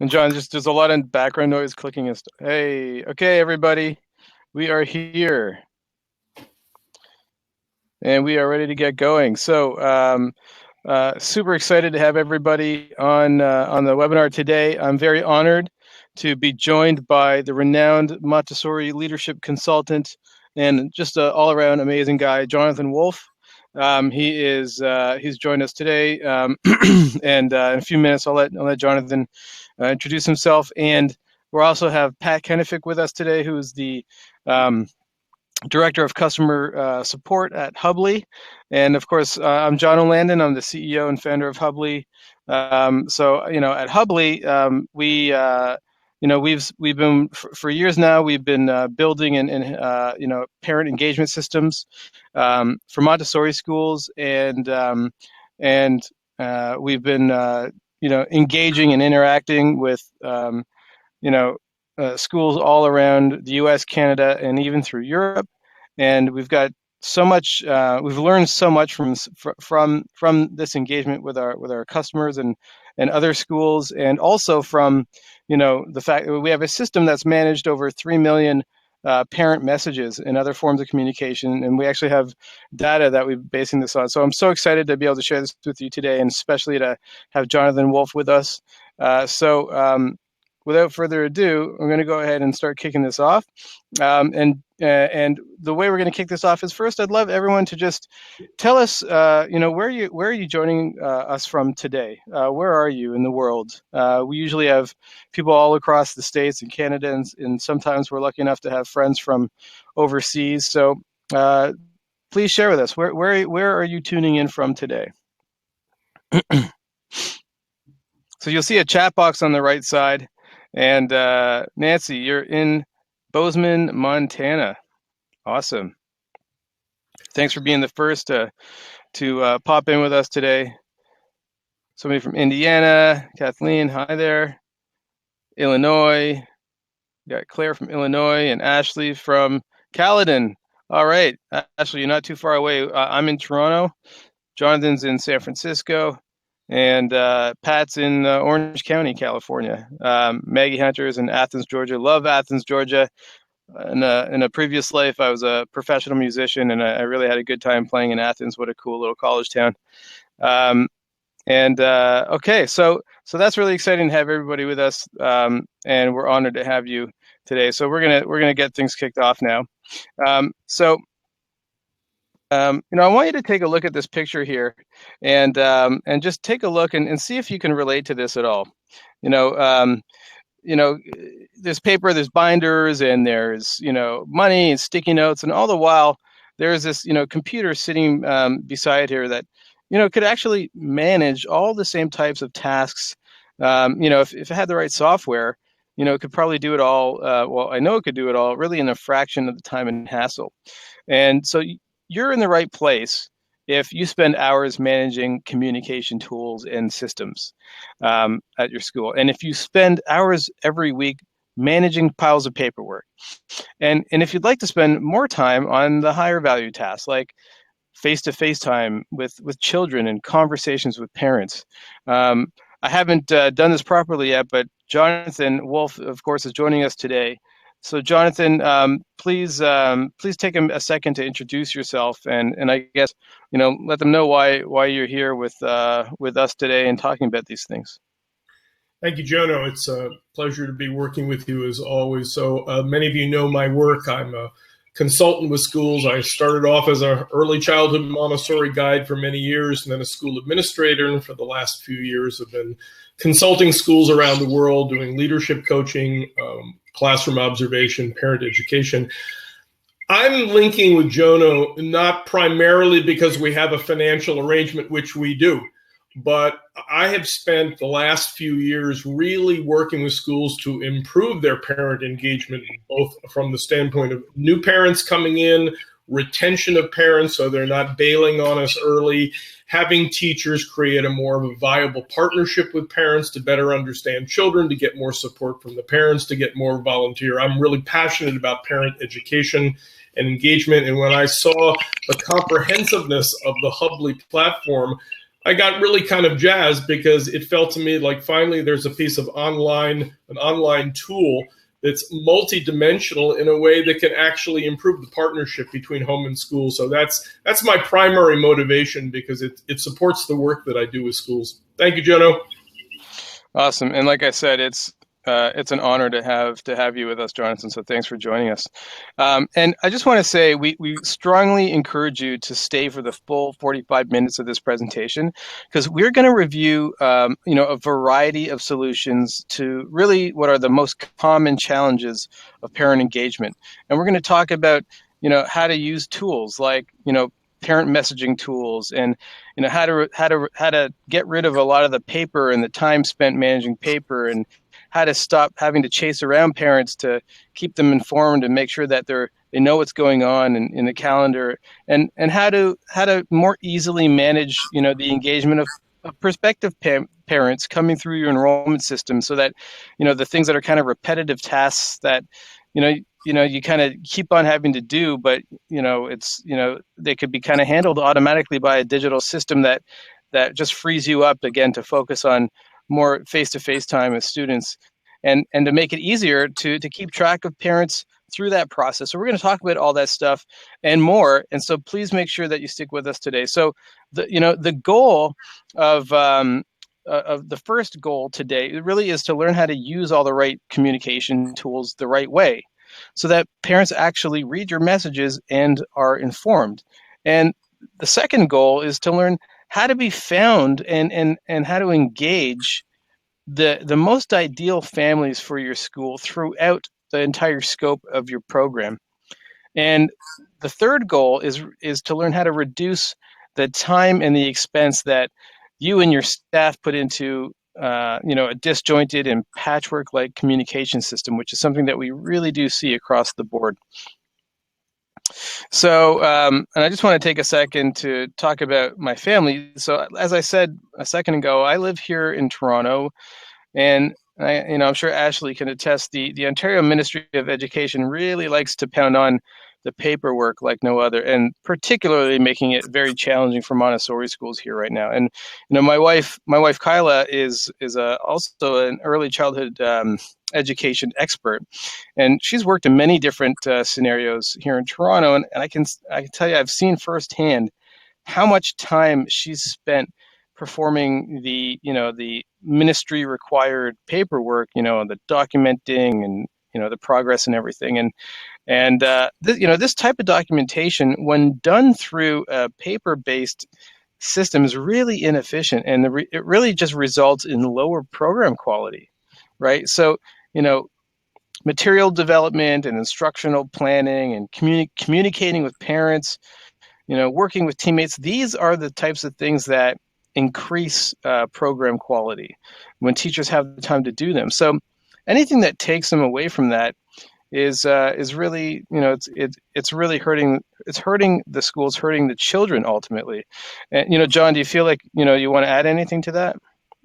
And John, just there's a lot of background noise clicking and stuff. Hey, okay, everybody, we are here, and we are ready to get going. So, super excited to have everybody on the webinar today. I'm very honored to be joined by the renowned Montessori Leadership Consultant and just an all-around amazing guy, Jonathan Wolff. He's joined us today, and in a few minutes I'll let Jonathan introduce himself. And we'll also have Pat Kennefic with us today, who is the Director of Customer Support at Hubbli. And of course, I'm Jono Landon. I'm the CEO and founder of Hubbli. So, at Hubbli, we've been for years now. We've been building and parent engagement systems for Montessori schools, and we've been engaging and interacting with schools all around the U.S., Canada, and even through Europe. And we've got so much. We've learned so much from this engagement with our customers and other schools, and also from the fact that we have a system that's managed over 3 million parent messages and other forms of communication, and we actually have data that we're basing this on. So I'm so excited to be able to share this with you today, and especially to have Jonathan Wolff with us. Without further ado, I'm going to go ahead and start kicking this off. And the way we're going to kick this off is, first, I'd love everyone to just tell us, where are you joining us from today? Where are you in the world? We usually have people all across the States and Canada, and sometimes we're lucky enough to have friends from overseas. So please share with us, where are you tuning in from today? So you'll see a chat box on the right side. And Nancy, you're in Bozeman, Montana. Awesome. Thanks for being the first to pop in with us today. Somebody from Indiana, Kathleen, hi there. Illinois, we got Claire from Illinois and Ashley from Caledon. All right, Ashley, you're not too far away. I'm in Toronto. Jonathan's in San Francisco. And Pat's in Orange County, California. Maggie Hunter's in Athens, Georgia. Love Athens, Georgia. In a previous life, I was a professional musician, and I really had a good time playing in Athens. What a cool little college town. Okay, so that's really exciting to have everybody with us, and we're honored to have you today. So we're gonna get things kicked off now. I want you to take a look at this picture here, and just take a look and see if you can relate to this at all. There's paper, there's binders, and there's money and sticky notes, and all the while there's this computer sitting beside here that could actually manage all the same types of tasks. If it had the right software, it could probably do it all. Well, I know it could do it all really in a fraction of the time and hassle. And so you're in the right place if you spend hours managing communication tools and systems at your school. And if you spend hours every week managing piles of paperwork. And if you'd like to spend more time on the higher value tasks, like face-to-face time with children and conversations with parents. I haven't done this properly yet, but Jonathan Wolff, of course, is joining us today. So Jonathan, please take a second to introduce yourself, and I guess let them know why you're here with us today and talking about these things. Thank you, Jono. It's a pleasure to be working with you as always. So many of you know my work. I'm a consultant with schools. I started off as an early childhood Montessori guide for many years, and then a school administrator. And for the last few years, I've been consulting schools around the world, doing leadership coaching, classroom observation, parent education. I'm linking with Jono not primarily because we have a financial arrangement, which we do, but I have spent the last few years really working with schools to improve their parent engagement, both from the standpoint of new parents coming in, retention of parents so they're not bailing on us early, having teachers create a more of a viable partnership with parents to better understand children, to get more support from the parents, to get more volunteer. I'm really passionate about parent education and engagement. And when I saw the comprehensiveness of the Hubbli platform, I got really kind of jazzed because it felt to me like finally there's a piece of an online tool that's multidimensional in a way that can actually improve the partnership between home and school. So that's my primary motivation, because it supports the work that I do with schools. Thank you, Jono. Awesome. And like I said, it's an honor to have you with us, Jonathan. So thanks for joining us. And I just want to say we strongly encourage you to stay for the full 45 minutes of this presentation, because we're going to review a variety of solutions to really what are the most common challenges of parent engagement. And we're going to talk about how to use tools like parent messaging tools, and how to get rid of a lot of the paper and the time spent managing paper, and how to stop having to chase around parents to keep them informed and make sure that they know what's going on in the calendar, and how to more easily manage the engagement of prospective parents coming through your enrollment system, so that the things that are kind of repetitive tasks that you kind of keep on having to do, but they could be kind of handled automatically by a digital system that just frees you up again to focus on more face-to-face time with students, and to make it easier to keep track of parents through that process. So we're going to talk about all that stuff and more. And so please make sure that you stick with us today. So the goal of the first goal today really is to learn how to use all the right communication tools the right way, so that parents actually read your messages and are informed. And the second goal is to learn how to be found and how to engage the most ideal families for your school throughout the entire scope of your program. And the third goal is to learn how to reduce the time and the expense that you and your staff put into a disjointed and patchwork-like communication system, which is something that we really do see across the board. So, and I just want to take a second to talk about my family. So, as I said a second ago, I live here in Toronto, and I'm sure Ashley can attest. The Ontario Ministry of Education really likes to pound on the paperwork like no other, and particularly making it very challenging for Montessori schools here right now. And my wife Kyla is also an early childhood education expert, and she's worked in many different scenarios here in Toronto, and I can tell you I've seen firsthand how much time she's spent performing the ministry required paperwork, the documenting and the progress and everything. And this type of documentation, when done through a paper-based system, is really inefficient, and it really just results in lower program quality, right? So, material development and instructional planning and communicating with parents, working with teammates, these are the types of things that increase program quality when teachers have the time to do them. So anything that takes them away from that is really, it's really hurting. It's hurting the schools, hurting the children ultimately. And John, do you feel like you want to add anything to that?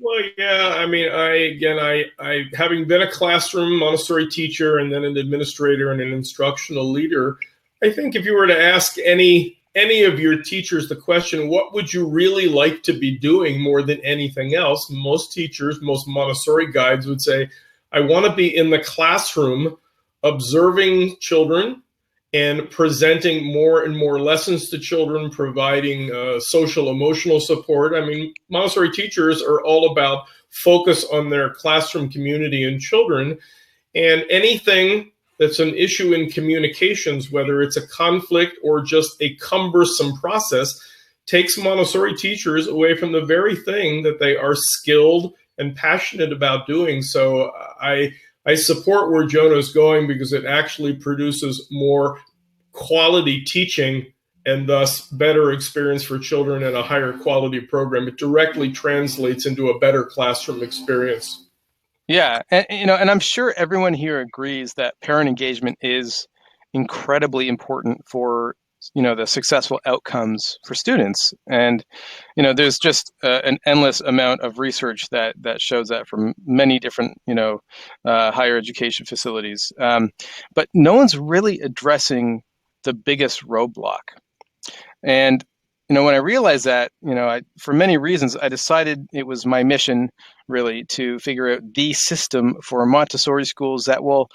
Well, yeah. I mean, I having been a classroom Montessori teacher and then an administrator and an instructional leader, I think if you were to ask any of your teachers the question, what would you really like to be doing more than anything else? Most teachers, most Montessori guides would say, I want to be in the classroom observing children and presenting more and more lessons to children, providing social emotional support. I mean, Montessori teachers are all about focus on their classroom community and children, and anything that's an issue in communications, whether it's a conflict or just a cumbersome process, takes Montessori teachers away from the very thing that they are skilled and passionate about doing. So I support where Jono's going, because it actually produces more quality teaching and thus better experience for children and a higher quality program. It directly translates into a better classroom experience. Yeah, and I'm sure everyone here agrees that parent engagement is incredibly important for the successful outcomes for students. And there's just an endless amount of research that shows that from many different higher education facilities. But no one's really addressing the biggest roadblock. And when I realized that, for many reasons, I decided it was my mission really to figure out the system for Montessori schools that will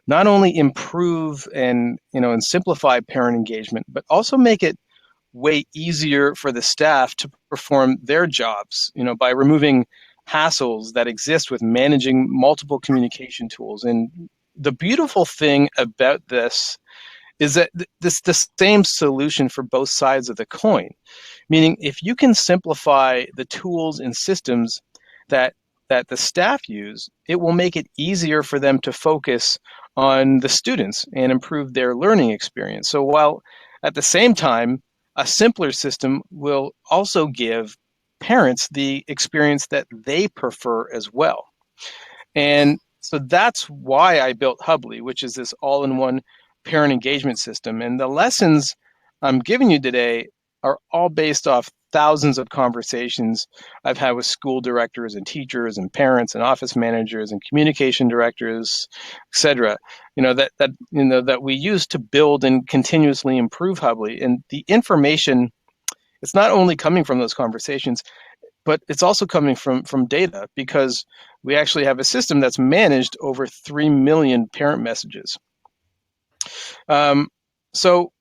not only improve and simplify parent engagement, but also make it way easier for the staff to perform their jobs, by removing hassles that exist with managing multiple communication tools. And the beautiful thing about this is that this the same solution for both sides of the coin. Meaning, if you can simplify the tools and systems that the staff use, it will make it easier for them to focus on the students and improve their learning experience. So while at the same time, a simpler system will also give parents the experience that they prefer as well. And so that's why I built Hubbli, which is this all-in-one parent engagement system. And the lessons I'm giving you today are all based off thousands of conversations I've had with school directors and teachers and parents and office managers and communication directors, et cetera, that we use to build and continuously improve Hubbli. And the information, it's not only coming from those conversations, but it's also coming from data, because we actually have a system that's managed over 3 million parent messages. So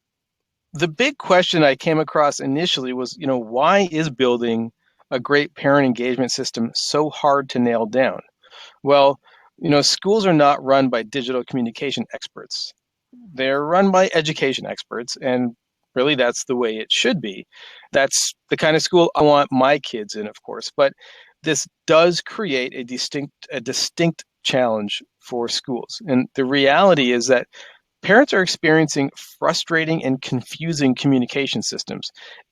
the big question I came across initially was, why is building a great parent engagement system so hard to nail down? Well, schools are not run by digital communication experts. They're run by education experts, and really that's the way it should be. That's the kind of school I want my kids in, of course. But this does create a distinct challenge for schools. And the reality is that parents are experiencing frustrating and confusing communication systems.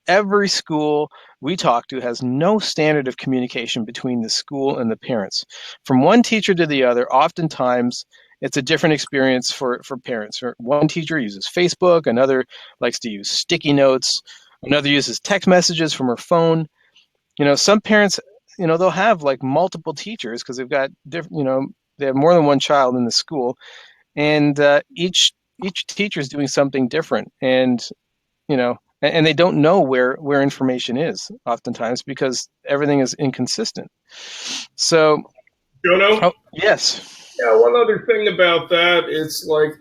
Every school we talk to has no standard of communication between the school and the parents. From one teacher to the other, oftentimes it's a different experience for parents. One teacher uses Facebook, another likes to use sticky notes, another uses text messages from her phone. Some parents, they'll have like multiple teachers because they've got different, they have more than one child in the school, and each teacher is doing something different, and and they don't know where information is oftentimes because everything is inconsistent. So, Jono? yes. Yeah, one other thing about that, it's like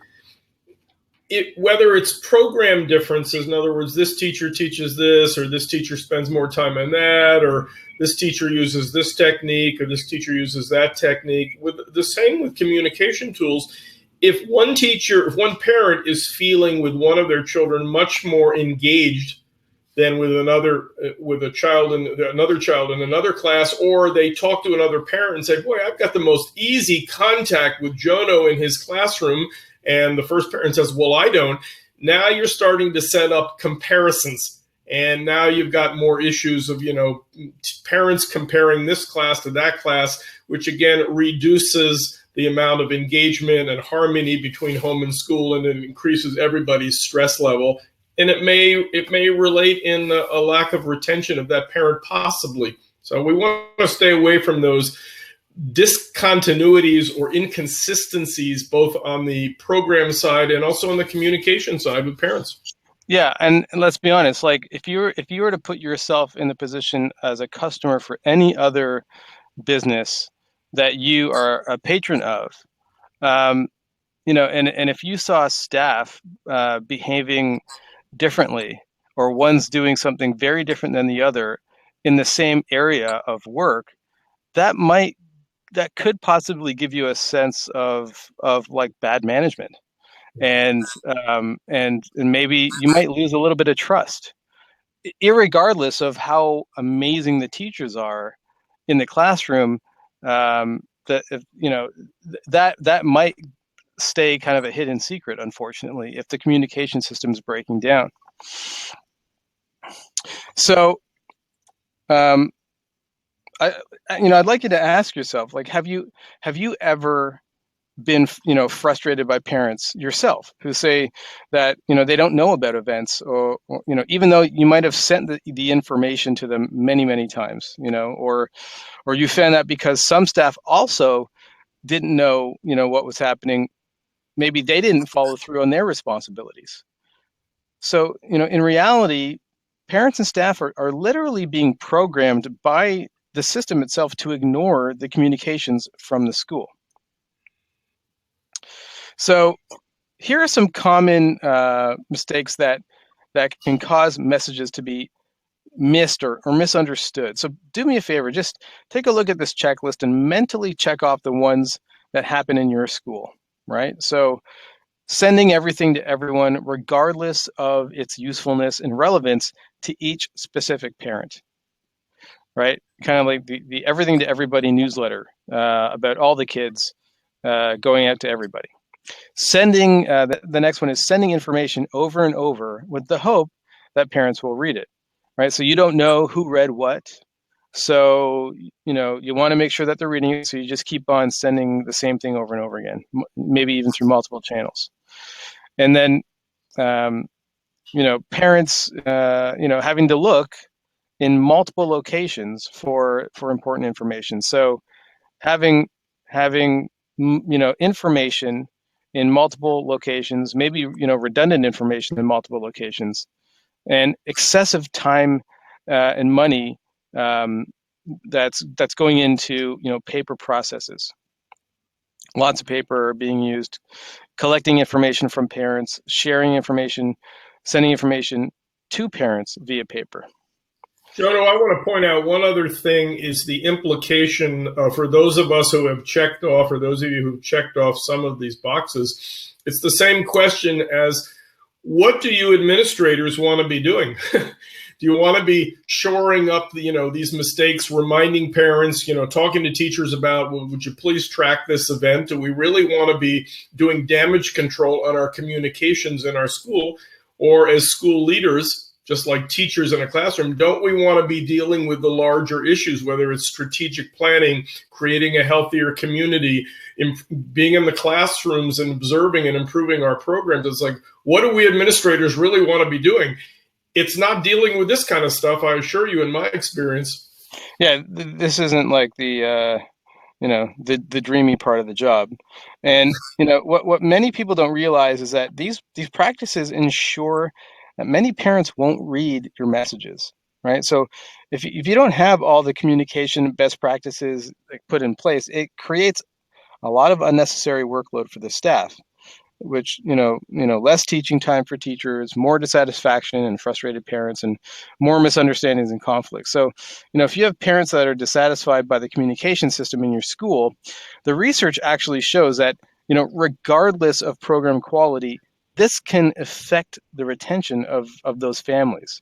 whether it's program differences, in other words, this teacher teaches this, or this teacher spends more time on that, or this teacher uses this technique, or this teacher uses that technique. With the same with communication tools, if one parent is feeling with one of their children much more engaged than with a child in another class, or they talk to another parent and say, boy, I've got the most easy contact with Jono in his classroom, and the first parent says, well, I don't. Now you're starting to set up comparisons, and now you've got more issues of parents comparing this class to that class, which again reduces the amount of engagement and harmony between home and school, and it increases everybody's stress level. And it may relate in a lack of retention of that parent, possibly. So we want to stay away from those discontinuities or inconsistencies, both on the program side and also on the communication side with parents. Yeah, and let's be honest. Like if you were to put yourself in the position as a customer for any other business that you are a patron of, and if you saw staff behaving differently, or one's doing something very different than the other in the same area of work, that could possibly give you a sense of like bad management, and maybe you might lose a little bit of trust, irregardless of how amazing the teachers are in the classroom. That might stay kind of a hidden secret, unfortunately, if the communication system is breaking down. So, I'd like you to ask yourself, like, have you ever been, frustrated by parents yourself who say that, they don't know about events, or even though you might have sent the information to them many, many times, or you found that because some staff also didn't know, what was happening, maybe they didn't follow through on their responsibilities. So, in reality, parents and staff are literally being programmed by the system itself to ignore the communications from the school. So here are some common mistakes that can cause messages to be missed or misunderstood. So do me a favor, just take a look at this checklist and mentally check off the ones that happen in your school, right? So sending everything to everyone, regardless of its usefulness and relevance to each specific parent, right? Kind of like the everything to everybody newsletter about all the kids going out to everybody. Sending, the next one is sending information over and over with the hope that parents will read it, right? So you don't know who read what. So, you want to make sure that they're reading it. So you just keep on sending the same thing over and over again, maybe even through multiple channels. And then, parents, having to look in multiple locations for important information. So having information in multiple locations, maybe redundant information in multiple locations, and excessive time and money that's going into paper processes. Lots of paper are being used, collecting information from parents, sharing information, sending information to parents via paper. Jono, I want to point out one other thing is the implication for those of us who have checked off, or those of you who've checked off some of these boxes. It's the same question as, what do you administrators want to be doing? Do you want to be shoring up these mistakes, reminding parents, talking to teachers about, well, would you please track this event? Do we really want to be doing damage control on our communications in our school? Or as school leaders, just like teachers in a classroom, don't we want to be dealing with the larger issues, whether it's strategic planning, creating a healthier community, being in the classrooms and observing and improving our programs? It's like, what do we administrators really want to be doing? It's not dealing with this kind of stuff, I assure you, in my experience. Yeah, this isn't like the dreamy part of the job. And what many people don't realize is that these practices ensure that many parents won't read your messages, right? So if you don't have all the communication best practices put in place, it creates a lot of unnecessary workload for the staff, which less teaching time for teachers, more dissatisfaction and frustrated parents, and more misunderstandings and conflicts. So if you have parents that are dissatisfied by the communication system in your school, the research actually shows that regardless of program quality, this can affect the retention of those families.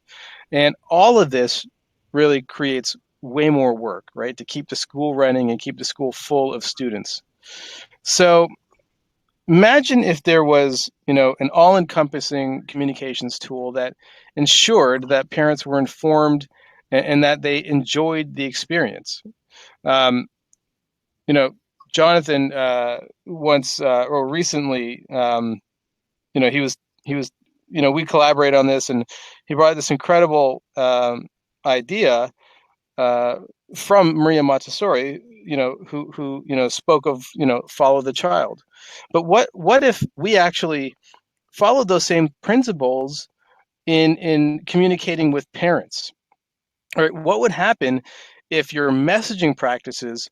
And all of this really creates way more work, right, to keep the school running and keep the school full of students. So imagine if there was, an all-encompassing communications tool that ensured that parents were informed and that they enjoyed the experience. Jonathan once or recently, he was, we collaborate on this, and he brought this incredible idea from Maria Montessori, who spoke of, follow the child. But what if we actually followed those same principles in communicating with parents? All right, what would happen if your messaging practices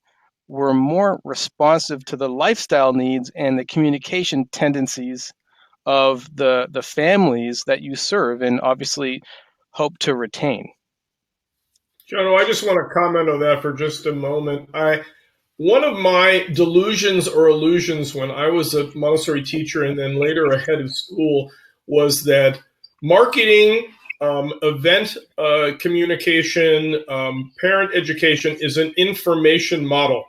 were more responsive to the lifestyle needs and the communication tendencies of the families that you serve and obviously hope to retain? Jono, I just want to comment on that for just a moment. One of my delusions or illusions when I was a Montessori teacher and then later a head of school was that marketing, event communication, parent education is an information model.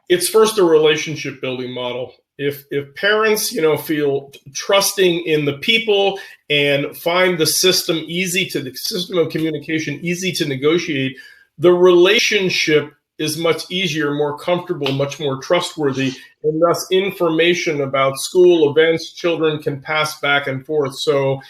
It's first a relationship building model. If parents, feel trusting in the people and find the system of communication easy to negotiate, the relationship is much easier, more comfortable, much more trustworthy, and thus information about school events, children can pass back and forth. So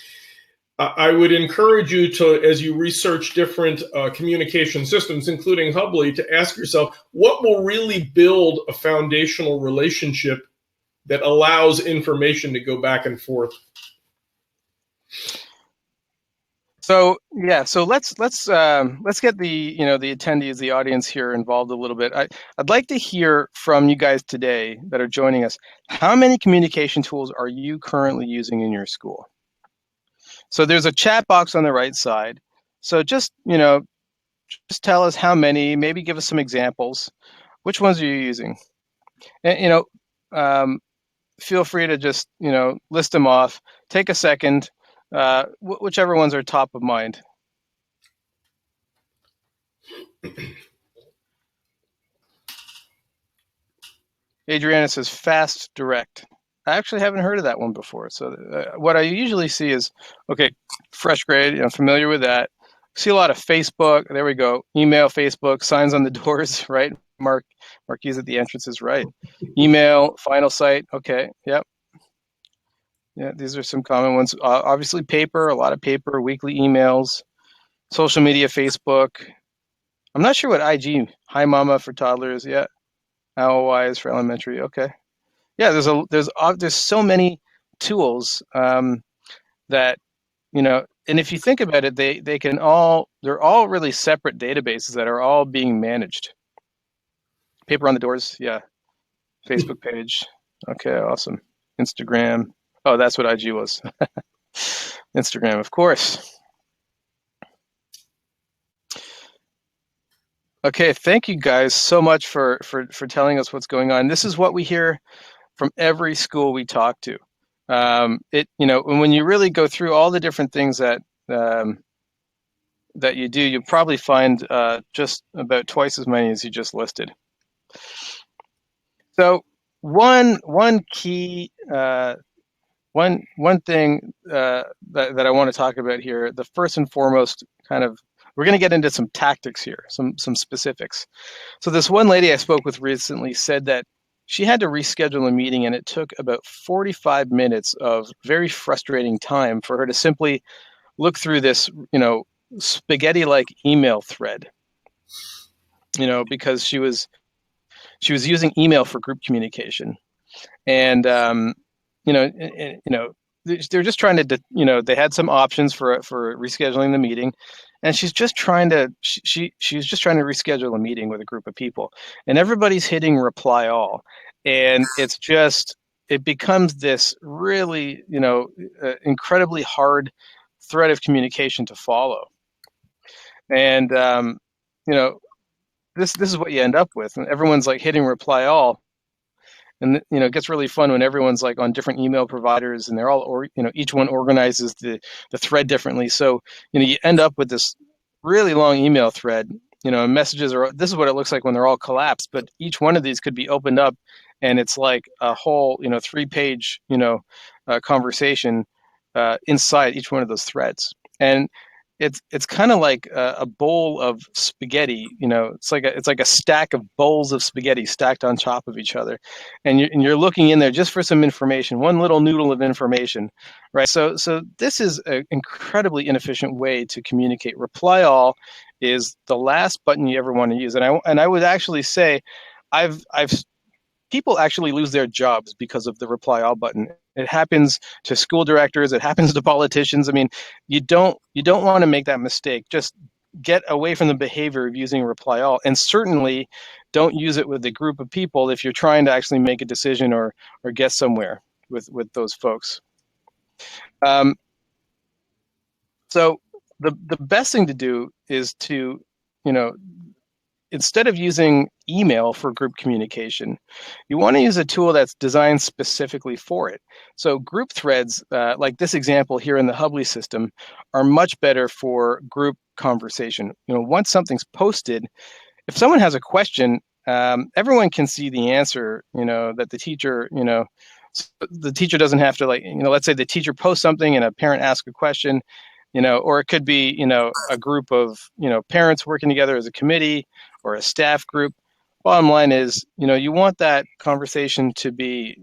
I would encourage you to, as you research different communication systems, including Hubbli, to ask yourself, what will really build a foundational relationship that allows information to go back and forth? So yeah, so let's get the the attendees, the audience here involved a little bit. I'd like to hear from you guys today that are joining us. How many communication tools are you currently using in your school? So there's a chat box on the right side. So just just tell us how many. Maybe give us some examples. Which ones are you using? And feel free to just list them off. Take a second. Whichever ones are top of mind. Adriana says fast direct. I actually haven't heard of that one before. So what I usually see is, okay, fresh grade, familiar with that. See a lot of Facebook. There we go. Email, Facebook, signs on the doors, right? Marquees at the entrances, right? Email, final site. Okay, yep. Yeah, these are some common ones. Obviously paper, a lot of paper, weekly emails, social media, Facebook. I'm not sure what IG, Hi Mama for toddlers, yeah. LOI is for elementary, okay. Yeah, there's so many tools that and if you think about it, they're all really separate databases that are all being managed. Paper on the doors, yeah. Facebook page, okay, awesome. Instagram, oh, that's what IG was. Instagram, of course. Okay, thank you guys so much for telling us what's going on. This is what we hear from every school we talk to. And when you really go through all the different things that you do, you'll probably find just about twice as many as you just listed. So one key one thing that I want to talk about here, the first and foremost we're going to get into some tactics here, some specifics. So this one lady I spoke with recently said that she had to reschedule a meeting, and it took about 45 minutes of very frustrating time for her to simply look through this, spaghetti-like email thread, because she was using email for group communication, and they're just trying to, they had some options for rescheduling the meeting, and she's just trying to she's just trying to reschedule a meeting with a group of people, and everybody's hitting reply all, and it becomes this really incredibly hard thread of communication to follow, and this is what you end up with, and everyone's like hitting reply all. And it gets really fun when everyone's like on different email providers, and they're all each one organizes the thread differently. So you end up with this really long email thread. And messages this is what it looks like when they're all collapsed. But each one of these could be opened up, and it's like a whole 3-page conversation inside each one of those threads. And it's kind of like a bowl of spaghetti. It's like a stack of bowls of spaghetti stacked on top of each other, and you're looking in there just for some information, one little noodle of information, right? So this is an incredibly inefficient way to communicate. Reply all is the last button you ever want to use, and I would actually say, I've people actually lose their jobs because of the reply all button. It happens to school directors. It happens to politicians. I mean, you don't want to make that mistake. Just get away from the behavior of using reply all, and certainly don't use it with a group of people if you're trying to actually make a decision or get somewhere with those folks. So the best thing to do is to, instead of using email for group communication, you want to use a tool that's designed specifically for it. So group threads, like this example here in the Hubbli system, are much better for group conversation. Once something's posted, if someone has a question, everyone can see the answer, that the teacher, the teacher doesn't have to, let's say the teacher posts something and a parent asks a question, or it could be, a group of, parents working together as a committee or a staff group. Bottom line is, you want that conversation to be,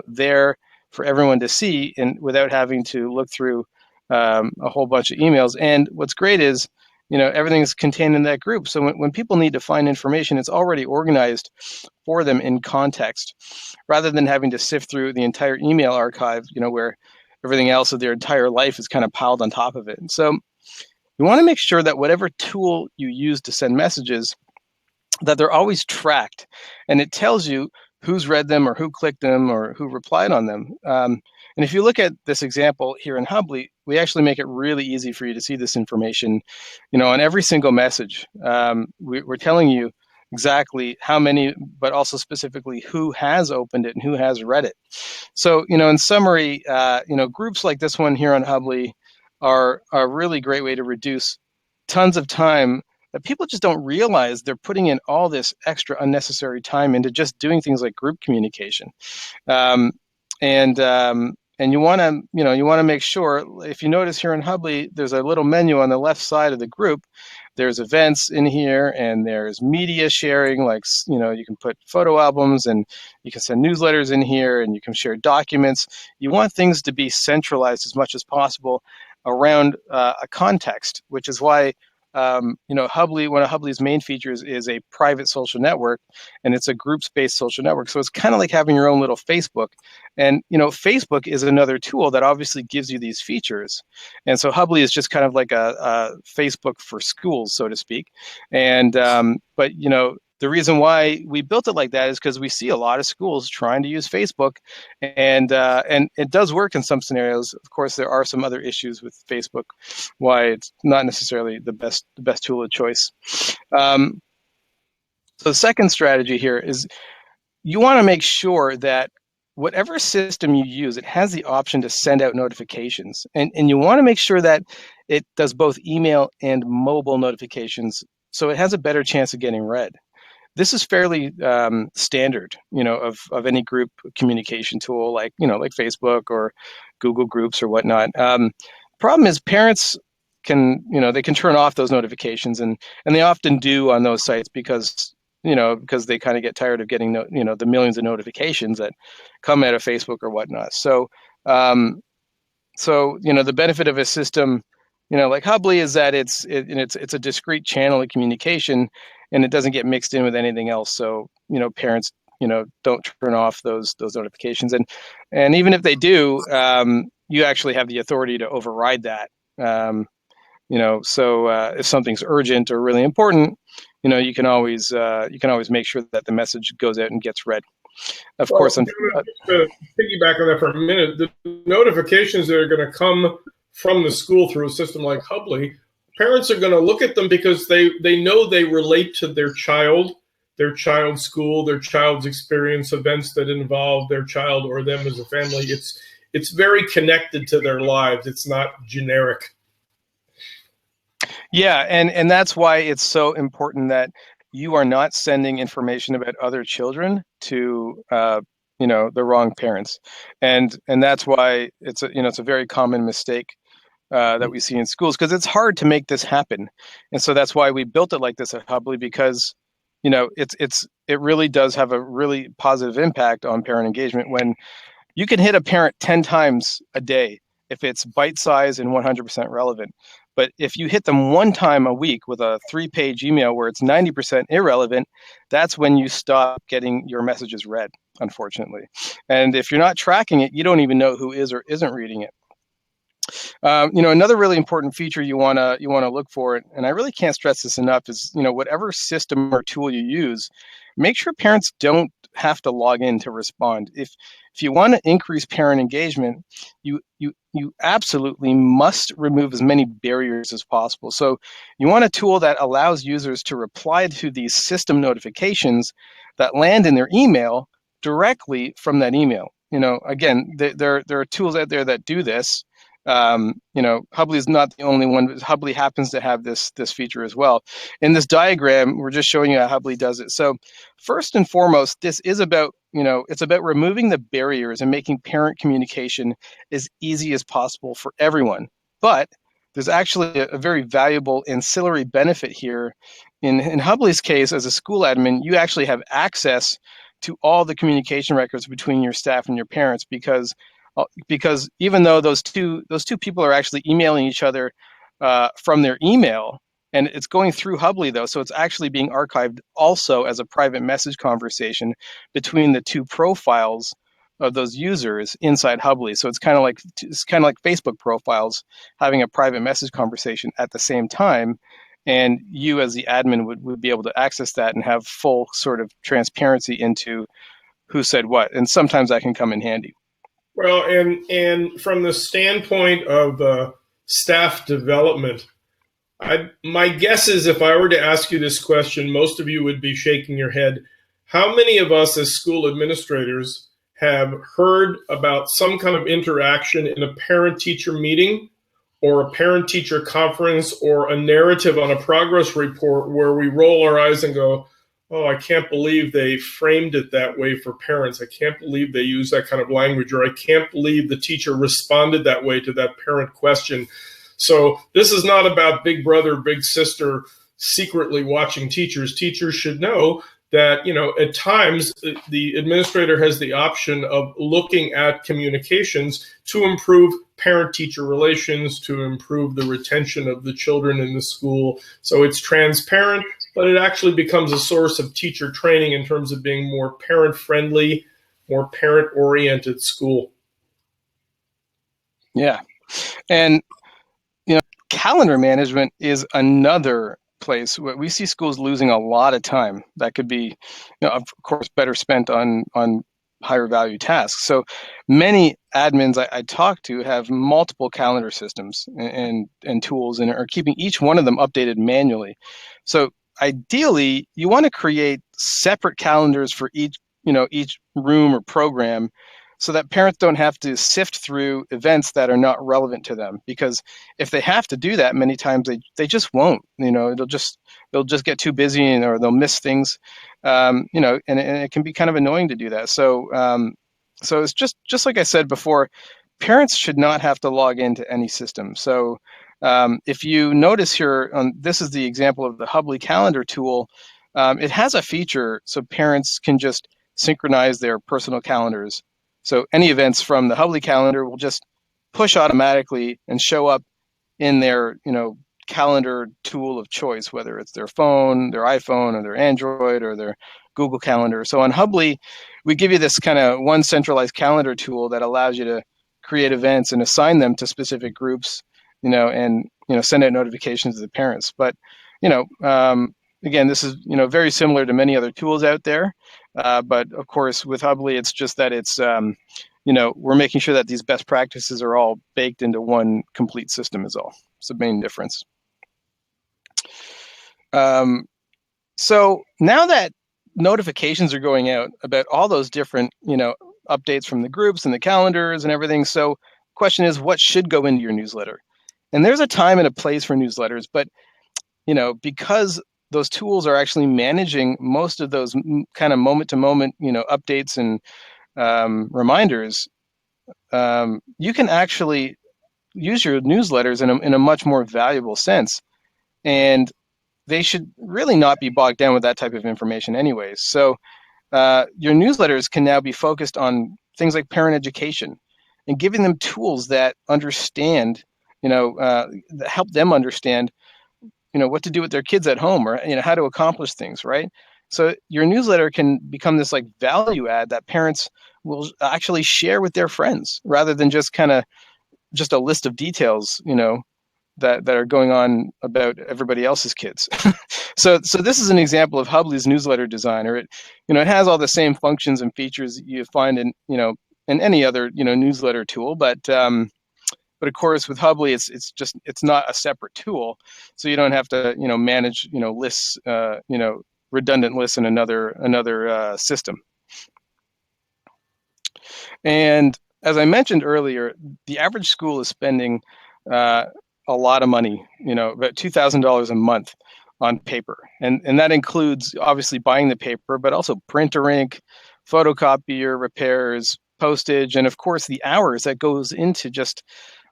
there for everyone to see, and without having to look through a whole bunch of emails. And what's great is, everything's contained in that group. So when people need to find information, it's already organized for them in context, rather than having to sift through the entire email archive, where everything else of their entire life is kind of piled on top of it. And so you want to make sure that whatever tool you use to send messages, that they're always tracked, and it tells you who's read them or who clicked them or who replied on them. And if you look at this example here in Hubbli, we actually make it really easy for you to see this information, on every single message. We're telling you exactly how many, but also specifically who has opened it and who has read it. So, in summary, groups like this one here on Hubbli are a really great way to reduce tons of time that people just don't realize they're putting in all this extra unnecessary time into just doing things like group communication. Um, and you want to make sure, if you notice here in Hubbli, there's a little menu on the left side of the group. There's events in here, and there's media sharing, like, you can put photo albums, and you can send newsletters in here, and you can share documents. You want things to be centralized as much as possible around a context, which is why Hubbli, one of Hubbli's main features is a private social network, and it's a groups-based social network. So it's kind of like having your own little Facebook. And, Facebook is another tool that obviously gives you these features. And so Hubbli is just kind of like a Facebook for schools, so to speak. And, but, the reason why we built it like that is because we see a lot of schools trying to use Facebook, and it does work in some scenarios. Of course, there are some other issues with Facebook, why it's not necessarily the best tool of choice. So the second strategy here is you want to make sure that whatever system you use, it has the option to send out notifications, and you want to make sure that it does both email and mobile notifications, so it has a better chance of getting read. This is fairly standard, of any group communication tool, like Facebook or Google Groups or whatnot. Problem is, parents can turn off those notifications, and they often do on those sites because they kind of get tired of getting the millions of notifications that come out of Facebook or whatnot. So the benefit of a system like Hubbli is that it's a discrete channel of communication, and it doesn't get mixed in with anything else. So parents don't turn off those notifications, and even if they do, you actually have the authority to override that. So if something's urgent or really important, you can always make sure that the message goes out and gets read. Of course, just to piggyback on that for a minute, the notifications that are going to come from the school through a system like Hubbli, parents are going to look at them because they know they relate to their child's school, their child's experience, events that involve their child or them as a family. It's very connected to their lives. It's not generic. Yeah, and that's why it's so important that you are not sending information about other children to the wrong parents, and that's why it's a very common mistake that we see in schools, because it's hard to make this happen. And so that's why we built it like this at Hubbli, because it really does have a really positive impact on parent engagement when you can hit a parent 10 times a day if it's bite-sized and 100% relevant. But if you hit them one time a week with a 3-page email where it's 90% irrelevant, that's when you stop getting your messages read, unfortunately. And if you're not tracking it, you don't even know who is or isn't reading it. Another really important feature you want to look for, and I really can't stress this enough, is whatever system or tool you use, make sure parents don't have to log in to respond. If you want to increase parent engagement, you absolutely must remove as many barriers as possible. So you want a tool that allows users to reply to these system notifications that land in their email directly from that email. Again, there are tools out there that do this. Hubbli is not the only one, but Hubbli happens to have this feature as well. In this diagram, we're just showing you how Hubbli does it. So first and foremost, this is about, it's about removing the barriers and making parent communication as easy as possible for everyone. But there's actually a very valuable ancillary benefit here. In Hubbli's case, as a school admin, you actually have access to all the communication records between your staff and your parents, because even though those two people are actually emailing each other from their email, and it's going through Hubbli though, so it's actually being archived also as a private message conversation between the two profiles of those users inside Hubbli. So it's kind of like Facebook profiles having a private message conversation at the same time. And you as the admin would be able to access that and have full sort of transparency into who said what. And sometimes that can come in handy. Well, and from the standpoint of staff development, my guess is if I were to ask you this question, most of you would be shaking your head. How many of us as school administrators have heard about some kind of interaction in a parent-teacher meeting or a parent-teacher conference or a narrative on a progress report where we roll our eyes and go, oh, I can't believe they framed it that way for parents. I can't believe they used that kind of language, or I can't believe the teacher responded that way to that parent question. So this is not about big brother, big sister secretly watching teachers. Teachers should know that, at times the administrator has the option of looking at communications to improve parent-teacher relations, to improve the retention of the children in the school. So it's transparent, but it actually becomes a source of teacher training in terms of being more parent-friendly, more parent-oriented school. Yeah. And, calendar management is another place where we see schools losing a lot of time that could be, of course, better spent on higher value tasks. So many admins I talk to have multiple calendar systems and tools and are keeping each one of them updated manually. So ideally, you want to create separate calendars for each room or program, so that parents don't have to sift through events that are not relevant to them. Because if they have to do that, many times they just won't. They'll just get too busy or they'll miss things. And it can be kind of annoying to do that. So it's just like I said before, parents should not have to log into any system. So if you notice here, this is the example of the Hubbli calendar tool. It has a feature so parents can just synchronize their personal calendars. So any events from the Hubbli calendar will just push automatically and show up in their, calendar tool of choice, whether it's their phone, their iPhone, or their Android, or their Google Calendar. So on Hubbli, we give you this kind of one centralized calendar tool that allows you to create events and assign them to specific groups, and send out notifications to the parents. But again, this is very similar to many other tools out there. But of course, with Hubbli, it's just that it's we're making sure that these best practices are all baked into one complete system is all. It's the main difference. So now that notifications are going out about all those different updates from the groups and the calendars and everything. So question is, what should go into your newsletter? And there's a time and a place for newsletters, but because those tools are actually managing most of those kind of moment-to-moment, updates and reminders, you can actually use your newsletters in a much more valuable sense. And they should really not be bogged down with that type of information anyways. So your newsletters can now be focused on things like parent education and giving them tools that understand, that help them understand what to do with their kids at home, or how to accomplish things, right? So your newsletter can become this like value add that parents will actually share with their friends, rather than just just a list of details, that are going on about everybody else's kids. So this is an example of Hubbli's newsletter designer. It it has all the same functions and features that you find in in any other newsletter tool, but of course, with Hubbli, it's not a separate tool, so you don't have to manage lists, redundant lists in another system. And as I mentioned earlier, the average school is spending a lot of money, about $2,000 a month on paper, and that includes obviously buying the paper, but also printer ink, photocopier repairs, postage, and of course the hours that goes into just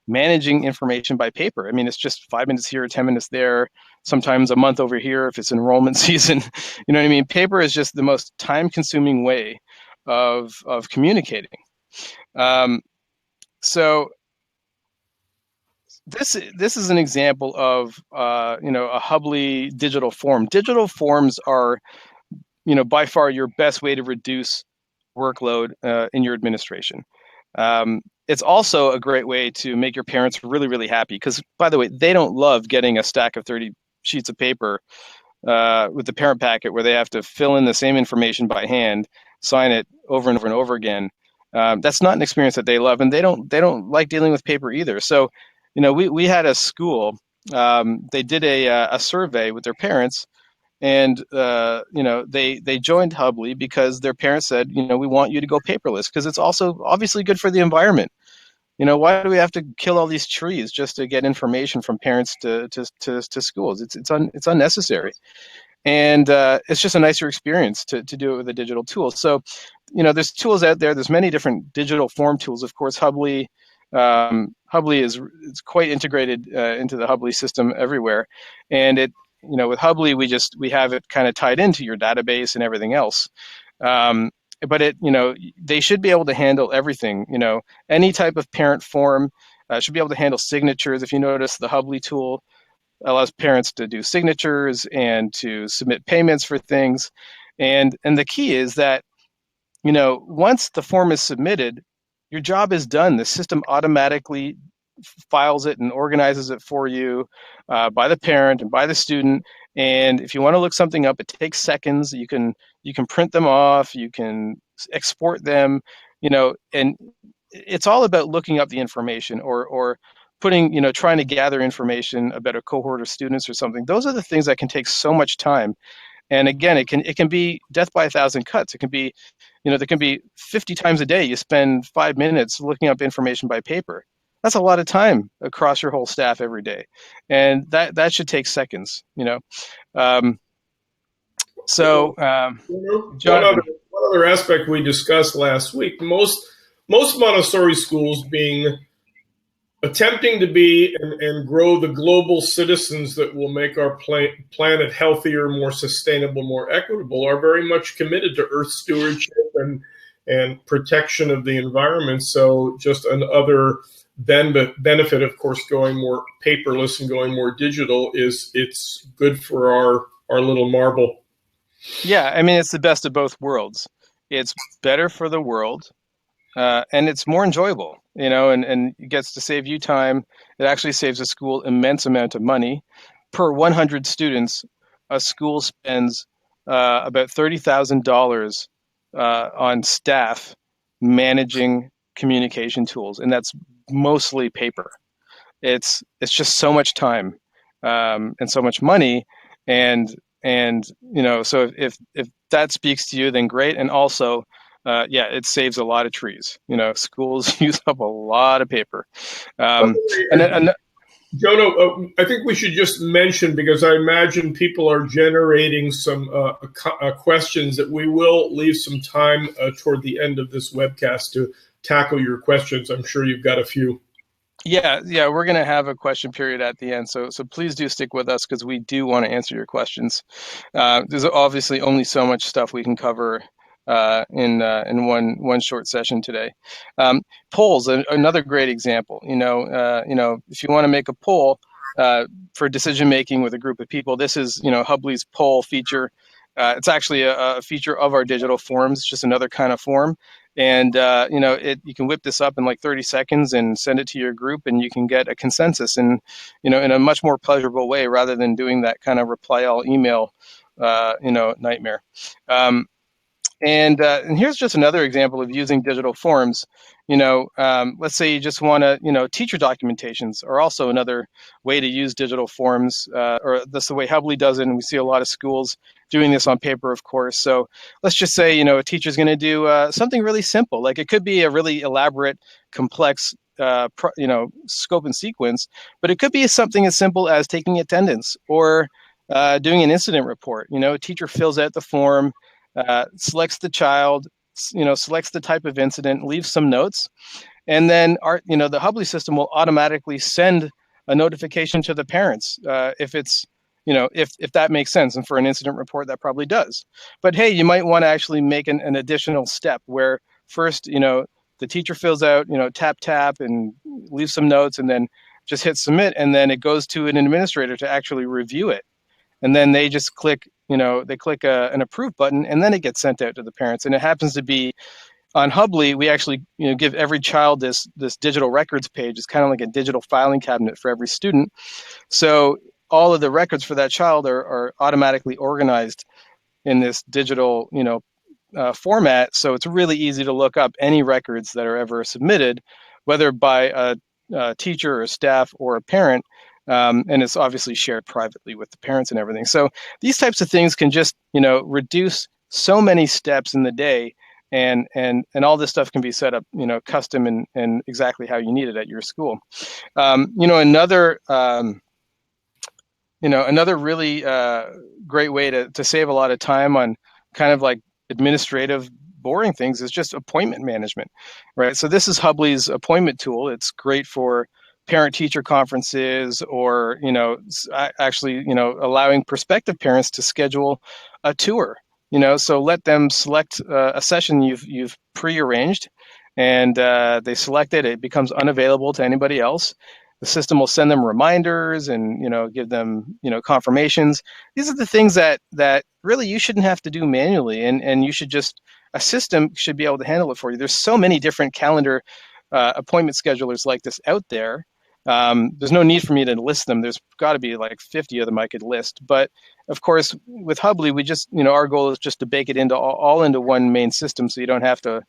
managing information by paper. I mean, it's just 5 minutes here, 10 minutes there, sometimes a month over here if it's enrollment season. You know what I mean? Paper is just the most time-consuming way of communicating. So this is an example of a Hubbli digital form. Digital forms are by far your best way to reduce workload in your administration. It's also a great way to make your parents really, really happy because, by the way, they don't love getting a stack of 30 sheets of paper with the parent packet where they have to fill in the same information by hand, sign it over and over and over again. That's not an experience that they love, and they don't like dealing with paper either. So, we had a school. They did a survey with their parents, and they joined Hubbli because their parents said, we want you to go paperless because it's also obviously good for the environment. Why do we have to kill all these trees just to get information from parents to schools? It's unnecessary, and it's just a nicer experience to do it with a digital tool. So, there's tools out there. There's many different digital form tools. Of course, Hubbli is quite integrated into the Hubbli system everywhere, and with Hubbli we have it kind of tied into your database and everything else. But they should be able to handle everything. Any type of parent form should be able to handle signatures. If you notice, the Hubbli tool allows parents to do signatures and to submit payments for things. And the key is that, once the form is submitted, your job is done. The system automatically files it and organizes it for you by the parent and by the student. And if you want to look something up, it takes seconds. You can print them off, you can export them, and it's all about looking up the information or putting, trying to gather information about a cohort of students or something. Those are the things that can take so much time. And again, it can be death by a thousand cuts. It can be, there can be 50 times a day you spend 5 minutes looking up information by paper. That's a lot of time across your whole staff every day, and that should take seconds. John, one other aspect we discussed last week: most Montessori schools attempting to be and grow the global citizens that will make our planet healthier, more sustainable, more equitable, are very much committed to Earth stewardship and protection of the environment. So just another benefit, of course, going more paperless and going more digital is it's good for our little marble. Yeah, I mean, it's the best of both worlds. It's better for the world, and it's more enjoyable, and it gets to save you time. It actually saves a school immense amount of money. Per 100 students, a school spends about $30,000 on staff managing communication tools, and that's mostly paper. It's just so much time and so much money, and so if that speaks to you, then great. And also, it saves a lot of trees. Schools use up a lot of paper. Jono, I think we should just mention, because I imagine people are generating some questions, that we will leave some time toward the end of this webcast to tackle your questions. I'm sure you've got a few. Yeah, we're going to have a question period at the end, so please do stick with us because we do want to answer your questions. There's obviously only so much stuff we can cover in one short session today. Polls, another great example. If you want to make a poll for decision making with a group of people, this is Hubbli's poll feature. It's actually a feature of our digital forms. It's just another kind of form. And you can whip this up in like 30 seconds and send it to your group, and you can get a consensus in a much more pleasurable way rather than doing that kind of reply all email nightmare. And here's just another example of using digital forms. Let's say you just want to, teacher documentations are also another way to use digital forms, or that's the way Hubbli does it. And we see a lot of schools doing this on paper, of course. So let's just say, a teacher's going to do something really simple. Like it could be a really elaborate, complex, scope and sequence, but it could be something as simple as taking attendance or doing an incident report. A teacher fills out the form, selects the child, selects the type of incident, leaves some notes, and then the Hubbli system will automatically send a notification to the parents if it's if that makes sense. And for an incident report, that probably does. But hey, you might want to actually make an additional step where first the teacher fills out tap and leaves some notes, and then just hit submit, and then it goes to an administrator to actually review it. and then they just click, they click an approve button, and then it gets sent out to the parents. And it happens to be on Hubbli, we actually give every child this digital records page. It's kind of like a digital filing cabinet for every student. So all of the records for that child are automatically organized in this digital format. So it's really easy to look up any records that are ever submitted, whether by a teacher or staff or a parent. And it's obviously shared privately with the parents and everything. So these types of things can just reduce so many steps in the day. And all this stuff can be set up, custom and exactly how you need it at your school. Another really great way to save a lot of time on kind of like administrative boring things is just appointment management, right? So this is Hubbli's appointment tool. It's great for parent-teacher conferences, or actually allowing prospective parents to schedule a tour. So let them select a session you've prearranged, and they select it. It becomes unavailable to anybody else. The system will send them reminders and give them confirmations. These are the things that really you shouldn't have to do manually, and you should just, a system should be able to handle it for you. There's so many different calendar appointment schedulers like this out there. There's no need for me to list them. There's got to be like 50 of them I could list. But of course, with Hubbli, we just, our goal is just to bake it into all into one main system, so you don't have to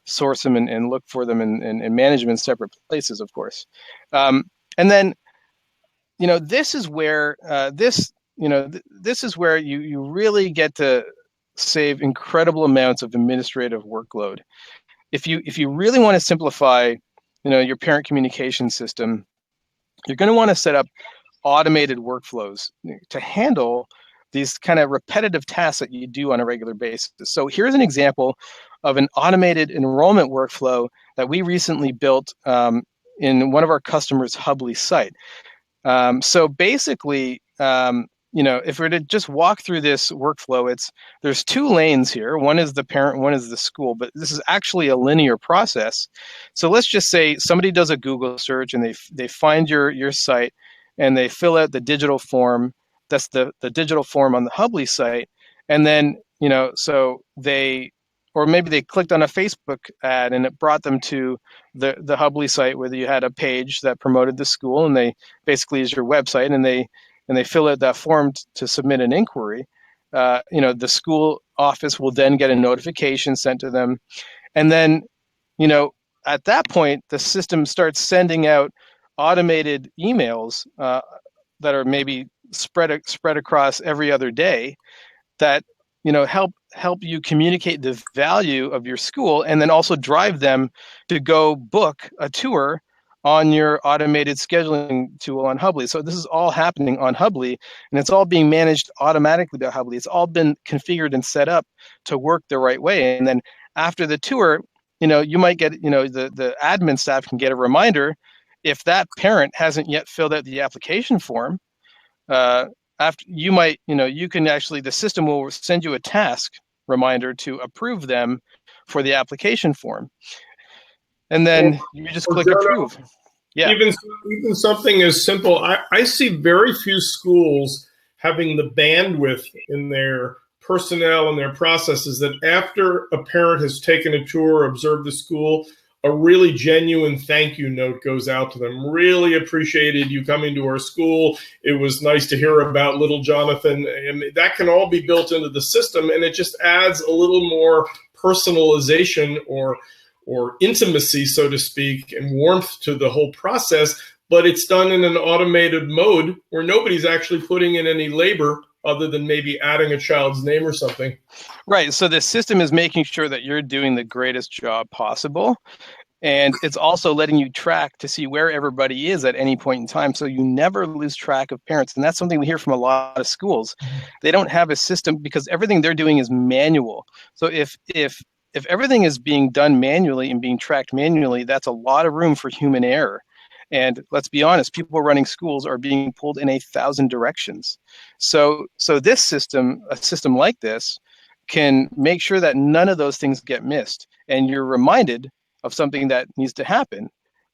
source them and look for them and manage them in separate places, of course. And then, this is where this is where you really get to save incredible amounts of administrative workload. If you really want to simplify, your parent communication system, you're going to want to set up automated workflows to handle these kind of repetitive tasks that you do on a regular basis. So here's an example of an automated enrollment workflow that we recently built in one of our customers' Hubbli site. So basically, if we were to just walk through this workflow, there's two lanes here. One is the parent, one is the school, but this is actually a linear process. So let's just say somebody does a Google search and they find your site and they fill out the digital form. That's the digital form on the Hubbli site. And then, so or maybe they clicked on a Facebook ad and it brought them to the Hubbli site where you had a page that promoted the school, and they basically is your website, and they fill out that form to submit an inquiry. The school office will then get a notification sent to them. And then, at that point, the system starts sending out automated emails that are maybe spread across every other day that, help you communicate the value of your school, and then also drive them to go book a tour on your automated scheduling tool on Hubbli. So this is all happening on Hubbli, and it's all being managed automatically by Hubbli. It's all been configured and set up to work the right way. And then after the tour, you might get, the admin staff can get a reminder if that parent hasn't yet filled out the application form. After you might, you can actually, the system will send you a task reminder to approve them for the application form. And then you just click approve. Yeah. Even something as simple, I see very few schools having the bandwidth in their personnel and their processes that after a parent has taken a tour, observed the school, a really genuine thank you note goes out to them. Really appreciated you coming to our school. It was nice to hear about little Jonathan. And that can all be built into the system, and it just adds a little more personalization or intimacy, so to speak, and warmth to the whole process. But it's done in an automated mode where nobody's actually putting in any labor other than maybe adding a child's name or something. Right. So the system is making sure that you're doing the greatest job possible. And it's also letting you track to see where everybody is at any point in time, so you never lose track of parents. And that's something we hear from a lot of schools. They don't have a system because everything they're doing is manual. So if everything is being done manually and being tracked manually, that's a lot of room for human error. And let's be honest, people running schools are being pulled in 1,000 directions. So this system, a system like this, can make sure that none of those things get missed. And you're reminded of something that needs to happen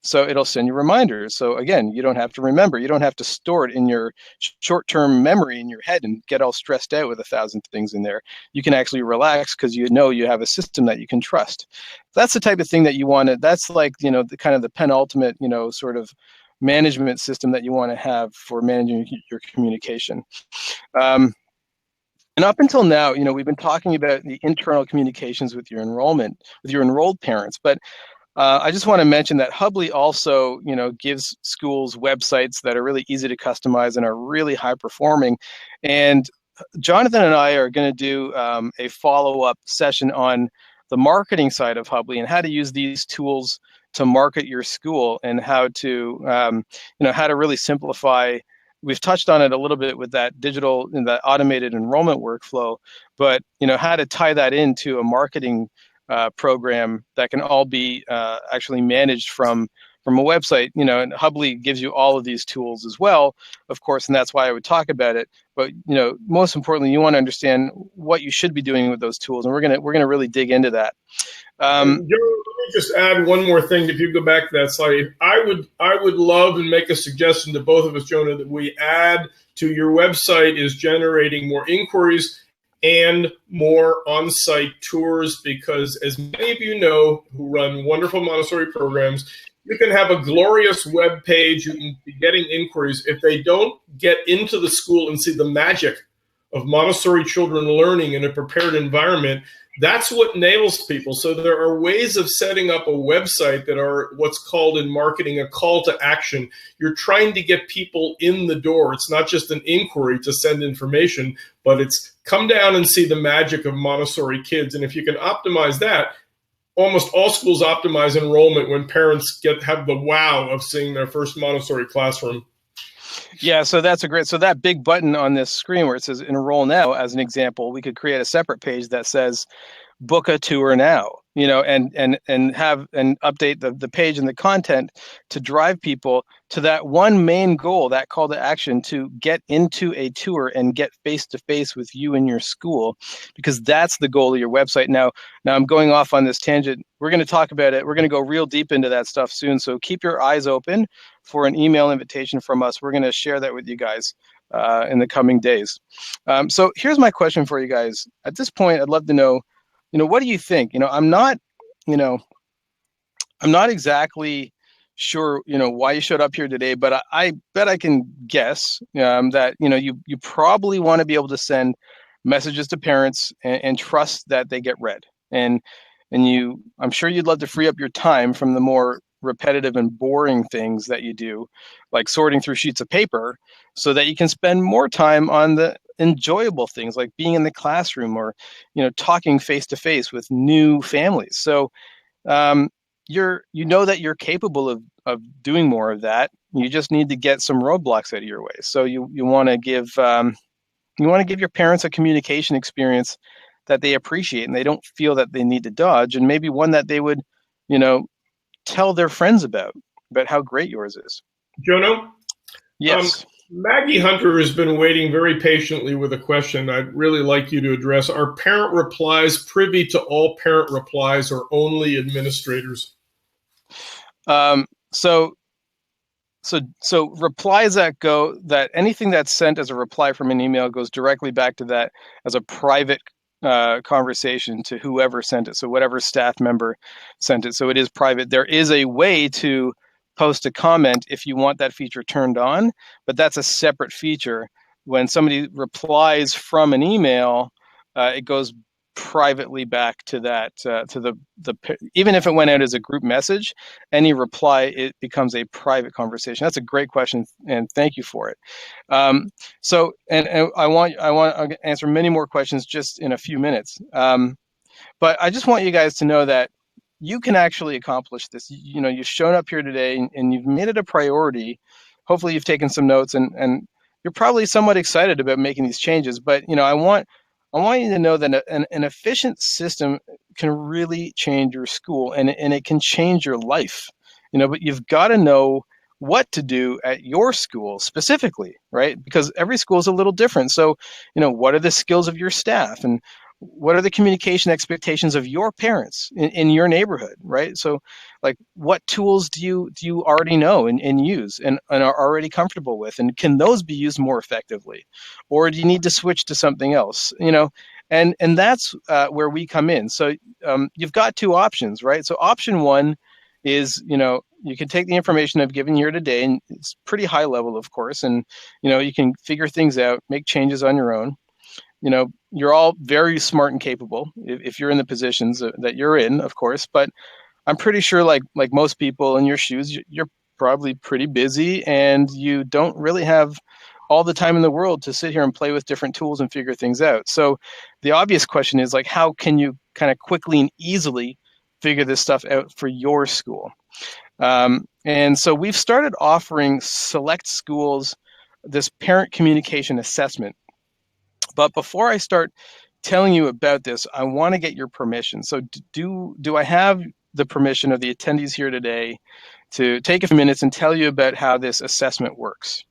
So it'll send you reminders. So again, you don't have to remember. You don't have to store it in your short-term memory in your head and get all stressed out with 1,000 things in there. You can actually relax because you know you have a system that you can trust. That's the type of thing that you want to. That's like, the kind of the penultimate, sort of management system that you want to have for managing your communication. And up until now, we've been talking about the internal communications with your enrolled parents, but I just want to mention that Hubbli also, gives schools websites that are really easy to customize and are really high performing. And Jonathan and I are going to do a follow-up session on the marketing side of Hubbli and how to use these tools to market your school and how to, how to really simplify. We've touched on it a little bit with that digital and that automated enrollment workflow, but how to tie that into a marketing program that can all be actually managed from a website. And Hubbli gives you all of these tools as well, of course, and that's why I would talk about it. But most importantly, you want to understand what you should be doing with those tools, and we're gonna really dig into that. Joe, let me just add one more thing. If you go back to that slide, I would love and make a suggestion to both of us, Jonah, that we add to your website is generating more inquiries and more on-site tours, because as many of you know who run wonderful Montessori programs, you can have a glorious web page, you can be getting inquiries. If they don't get into the school and see the magic of Montessori children learning in a prepared environment, that's what enables people. So there are ways of setting up a website that are what's called in marketing a call to action. You're trying to get people in the door. It's not just an inquiry to send information, but it's come down and see the magic of Montessori kids. And if you can optimize that, almost all schools optimize enrollment when parents have the wow of seeing their first Montessori classroom. Yeah, so that big button on this screen where it says enroll now, as an example, we could create a separate page that says book a tour now, and update the page and the content to drive people to that one main goal, that call to action to get into a tour and get face to face with you in your school, because that's the goal of your website. Now I'm going off on this tangent. We're going to talk about it. We're going to go real deep into that stuff soon. So keep your eyes open for an email invitation from us. We're going to share that with you guys in the coming days. So here's my question for you guys. At this point, I'd love to know, what do you think? I'm not exactly sure, why you showed up here today, but I bet I can guess that, you probably want to be able to send messages to parents and trust that they get read. And I'm sure you'd love to free up your time from the more repetitive and boring things that you do, like sorting through sheets of paper, so that you can spend more time on the enjoyable things like being in the classroom or, talking face to face with new families. So that you're capable of doing more of that. You just need to get some roadblocks out of your way. So you want to give your parents a communication experience that they appreciate and they don't feel that they need to dodge, and maybe one that they would, tell their friends about how great yours is. Jono? Yes. Maggie Hunter has been waiting very patiently with a question I'd really like you to address. Are parent replies privy to all parent replies or only administrators? So replies that anything that's sent as a reply from an email goes directly back to that as a private conversation to whoever sent it. So whatever staff member sent it. So it is private. There is a way to post a comment if you want that feature turned on, but that's a separate feature. When somebody replies from an email, it goes privately back to that to the even if it went out as a group message, any reply, it becomes a private conversation. That's a great question, and thank you for it. So I want to answer many more questions just in a few minutes, but I just want you guys to know that you can actually accomplish this. You've shown up here today and you've made it a priority. Hopefully you've taken some notes and you're probably somewhat excited about making these changes, but I want you to know that an efficient system can really change your school, and it can change your life. But you've got to know what to do at your school specifically, right? Because every school is a little different. So, what are the skills of your staff, and what are the communication expectations of your parents in your neighborhood, right? So like, what tools do you already know and use and are already comfortable with, and can those be used more effectively, or do you need to switch to something else? And that's where we come in. So you've got two options, right? So option one is, you can take the information I've given here today, and it's pretty high level, of course, and you can figure things out, make changes on your own. You're all very smart and capable if you're in the positions that you're in, of course. But I'm pretty sure, like most people in your shoes, you're probably pretty busy, and you don't really have all the time in the world to sit here and play with different tools and figure things out. So the obvious question is, like, how can you kind of quickly and easily figure this stuff out for your school? And so we've started offering select schools this parent communication assessment. But before I start telling you about this, I want to get your permission. So do I have the permission of the attendees here today to take a few minutes and tell you about how this assessment works?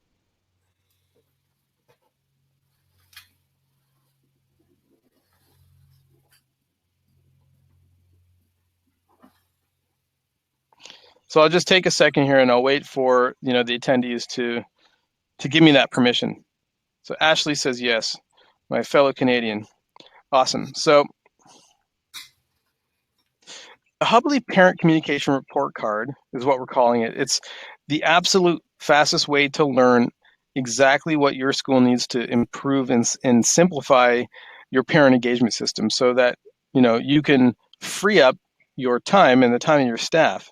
So I'll just take a second here, and I'll wait for the attendees to give me that permission. So Ashley says yes, my fellow Canadian. Awesome. So a Hubbli Parent Communication Report Card is what we're calling it. It's the absolute fastest way to learn exactly what your school needs to improve and simplify your parent engagement system, so that you can free up your time and the time of your staff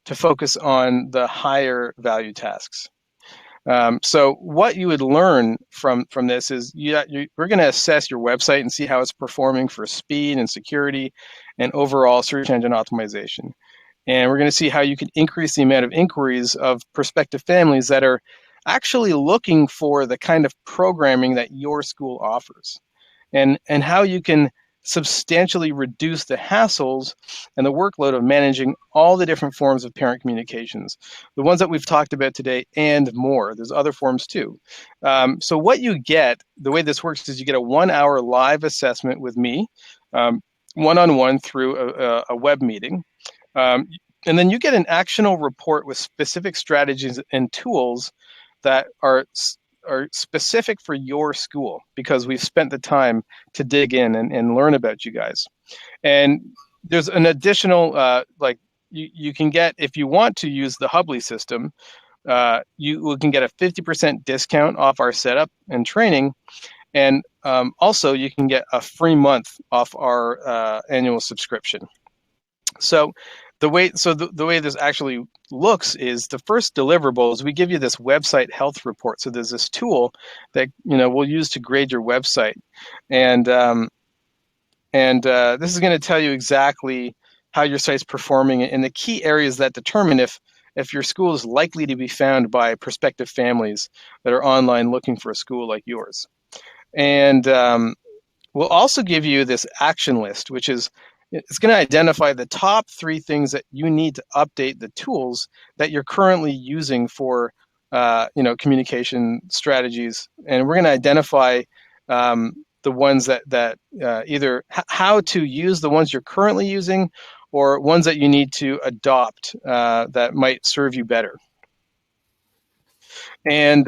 to focus on the higher value tasks. So what you would learn from this is we're going to assess your website and see how it's performing for speed and security and overall search engine optimization. And we're going to see how you can increase the amount of inquiries of prospective families that are actually looking for the kind of programming that your school offers, and how you can substantially reduce the hassles and the workload of managing all the different forms of parent communications, the ones that we've talked about today and more. There's other forms too. So what you get, the way this works is you get a 1-hour live assessment with me, one-on-one through a web meeting. And then you get an actionable report with specific strategies and tools that are specific for your school, because we've spent the time to dig in and learn about you guys. And there's an additional, you can get, if you want to use the Hubbli system, you can get a 50% discount off our setup and training. And also you can get a free month off our annual subscription. So the way this actually looks is, the first deliverable is we give you this website health report. So there's this tool that we'll use to grade your website, and this is going to tell you exactly how your site's performing and the key areas that determine if your school is likely to be found by prospective families that are online looking for a school like yours. And we'll also give you this action list, which is, it's going to identify the top 3 things that you need to update the tools that you're currently using for communication strategies. And we're going to identify the ones that either how to use the ones you're currently using, or ones that you need to adopt that might serve you better. And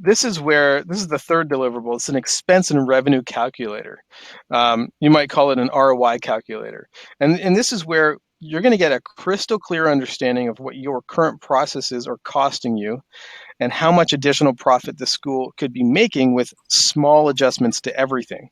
this is the third deliverable. It's an expense and revenue calculator. You might call it an ROI calculator. And this is where you're going to get a crystal clear understanding of what your current processes are costing you, and how much additional profit the school could be making with small adjustments to everything.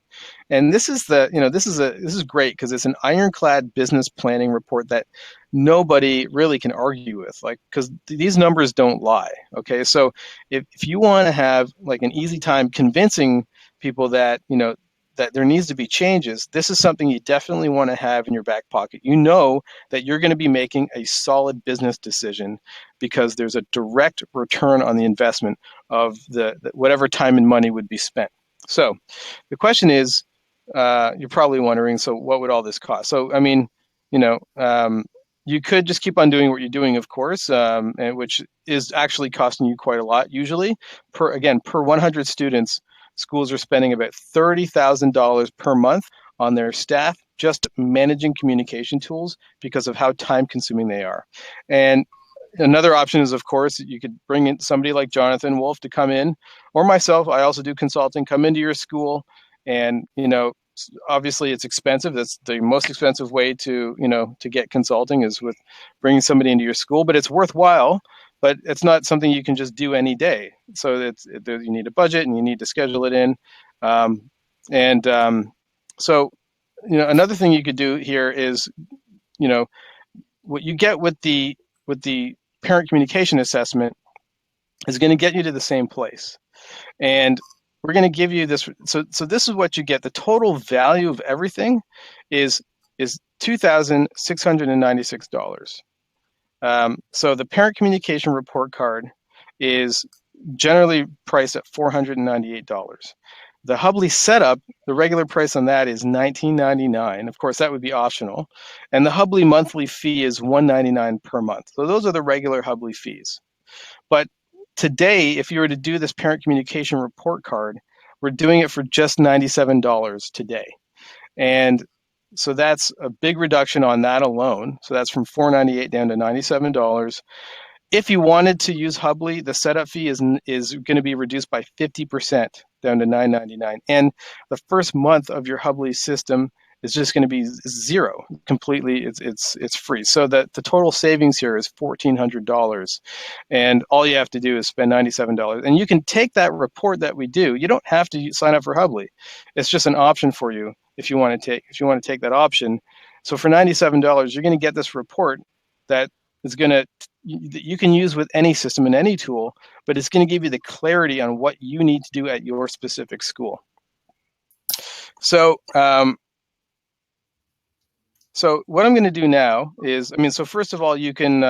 And this is this is great, because it's an ironclad business planning report that nobody really can argue with, because these numbers don't lie. Okay, so if you want to have an easy time convincing people that that there needs to be changes, this is something you definitely want to have in your back pocket. You know that you're going to be making a solid business decision, because there's a direct return on the investment of the whatever time and money would be spent. So the question is, you're probably wondering, so what would all this cost? So, I mean, you could just keep on doing what you're doing, of course, and which is actually costing you quite a lot, usually per 100 students. schools are spending about $30,000 per month on their staff just managing communication tools because of how time-consuming they are. And another option is, of course, you could bring in somebody like Jonathan Wolff to come in, or myself. I also do consulting. Come into your school, and obviously it's expensive. That's the most expensive way to get consulting is with bringing somebody into your school, but it's worthwhile. But it's not something you can just do any day. So you need a budget and you need to schedule it in. So another thing you could do here is, what you get with the parent communication assessment is going to get you to the same place. And we're going to give you this. So this is what you get. The total value of everything is $2,696. So the parent communication report card is generally priced at $498. The Hubbli setup, the regular price on that is $19.99. Of course, that would be optional. And the Hubbli monthly fee is $199 per month. So those are the regular Hubbli fees. But today, if you were to do this parent communication report card, we're doing it for just $97 today. And so that's a big reduction on that alone. So that's from $498 down to $97. If you wanted to use Hubbli, the setup fee is going to be reduced by 50% down to $9.99. And the first month of your Hubbli system is just going to be zero completely. It's free. So that the total savings here is $1,400, and all you have to do is spend $97. And you can take that report that we do. You don't have to sign up for Hubbli. It's just an option for you if you want to take that option. So for $97, you're going to get this report that you can use with any system and any tool, but it's going to give you the clarity on what you need to do at your specific school. So what I'm going to do now is, so first of all, you can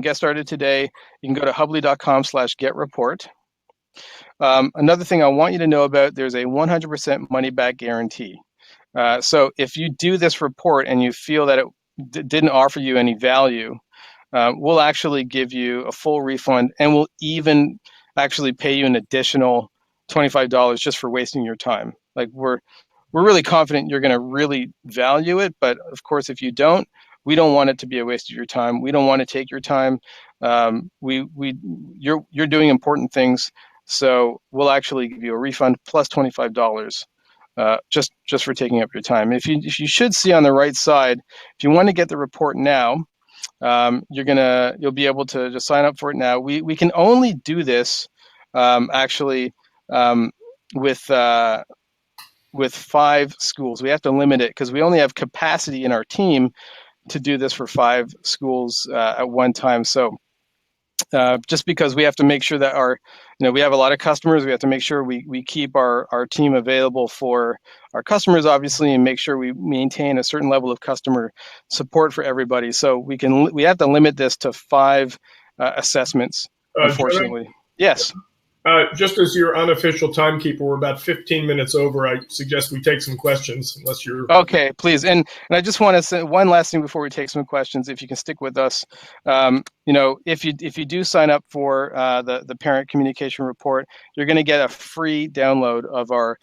get started today. You can go to hubbli.com/getreport. Another thing I want you to know about, there's a 100% money back guarantee. So if you do this report and you feel that it didn't offer you any value, we'll actually give you a full refund, and we'll even actually pay you an additional $25 just for wasting your time. Like we're really confident you're going to really value it, but of course, if you don't, we don't want it to be a waste of your time. We don't want to take your time. You're doing important things, so we'll actually give you a refund plus $25 just for taking up your time. If you should see on the right side, if you want to get the report now, you'll be able to just sign up for it now. We can only do this with 5 schools. We have to limit it because we only have capacity in our team to do this for 5 schools at one time. So just because we have to make sure that we have a lot of customers, we have to make sure we keep our team available for our customers, obviously, and make sure we maintain a certain level of customer support for everybody. So we have to limit this to 5 assessments, unfortunately. Joe? Yes. Just as your unofficial timekeeper, we're about 15 minutes over. I suggest we take some questions, unless you're... Okay, please. And I just want to say one last thing before we take some questions, if you can stick with us. If you do sign up for the parent communication report, you're going to get a free download of our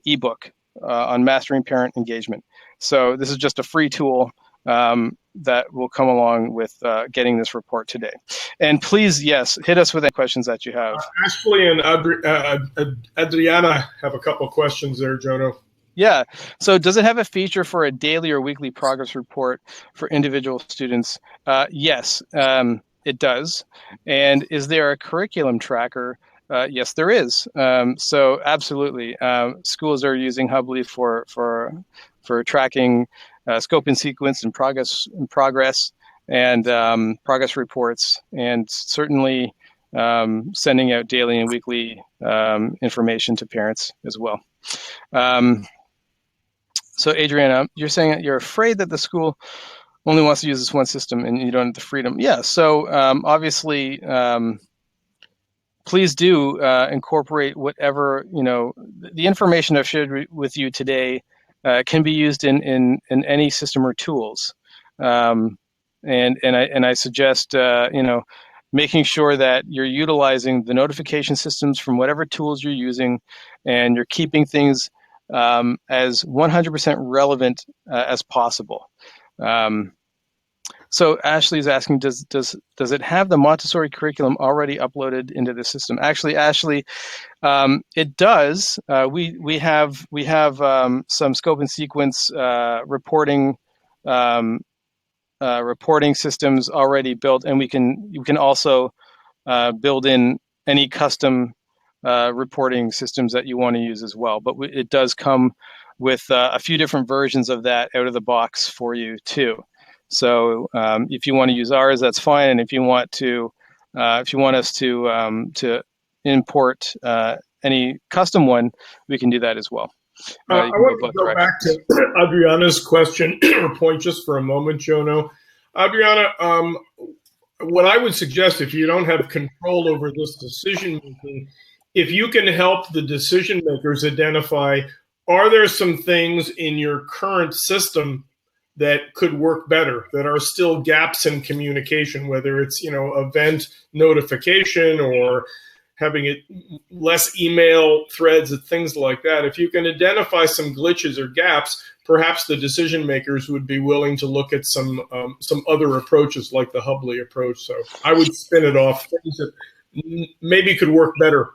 ebook on mastering parent engagement. So this is just a free tool that will come along with getting this report today. And please, yes, hit us with any questions that you have. Ashley and Adriana have a couple of questions there, Jono. Yeah. So does it have a feature for a daily or weekly progress report for individual students? Yes, it does. And is there a curriculum tracker? Yes, there is. So absolutely. Schools are using Hubbli for tracking scope and sequence and progress and progress reports, and certainly sending out daily and weekly information to parents as well. So Adriana, you're saying that you're afraid that the school only wants to use this one system and you don't have the freedom. Yeah, so obviously, please do incorporate whatever, the information I've shared with you today can be used in any system or tools. And I suggest, making sure that you're utilizing the notification systems from whatever tools you're using, and you're keeping things as 100% relevant as possible. So Ashley is asking, does it have the Montessori curriculum already uploaded into the system? Actually, Ashley, it does. We have some scope and sequence reporting systems already built, and you can also build in any custom reporting systems that you want to use as well. But it does come with a few different versions of that out of the box for you too. So if you want to use ours, that's fine. And if you want us to import any custom one, we can do that as well. I want to go back to Adriana's question or point just for a moment, Jono. Adriana, what I would suggest, if you don't have control over this decision making, if you can help the decision makers identify, are there some things in your current system that could work better, that are still gaps in communication, whether it's, event notification or having it less email threads and things like that. If you can identify some glitches or gaps, perhaps the decision makers would be willing to look at some other approaches like the Hubbli approach. So I would spin it off, things that maybe could work better.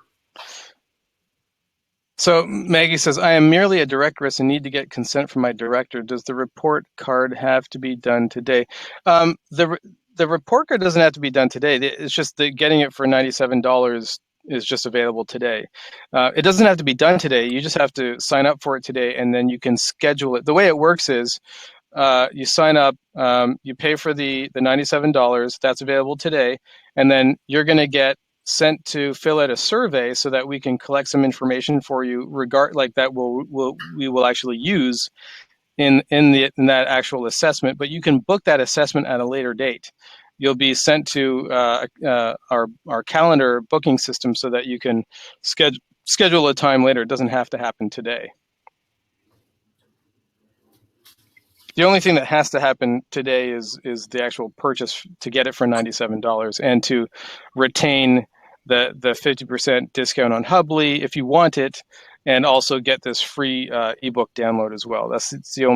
So Maggie says, I am merely a directress and need to get consent from my director. Does the report card have to be done today? The report card doesn't have to be done today. It's just that getting it for $97 is just available today. It doesn't have to be done today. You just have to sign up for it today, and then you can schedule it. The way it works is you sign up, you pay for the $97. That's available today, and then you're going to get sent to fill out a survey so that we can collect some information for you we will actually use in that actual assessment. But you can book that assessment at a later date. You'll be sent to our calendar booking system so that you can schedule a time later. It doesn't have to happen today. The only thing that has to happen today is the actual purchase to get it for $97 and to retain the 50% discount on Hubbli if you want it, and also get this free ebook download as well. That's the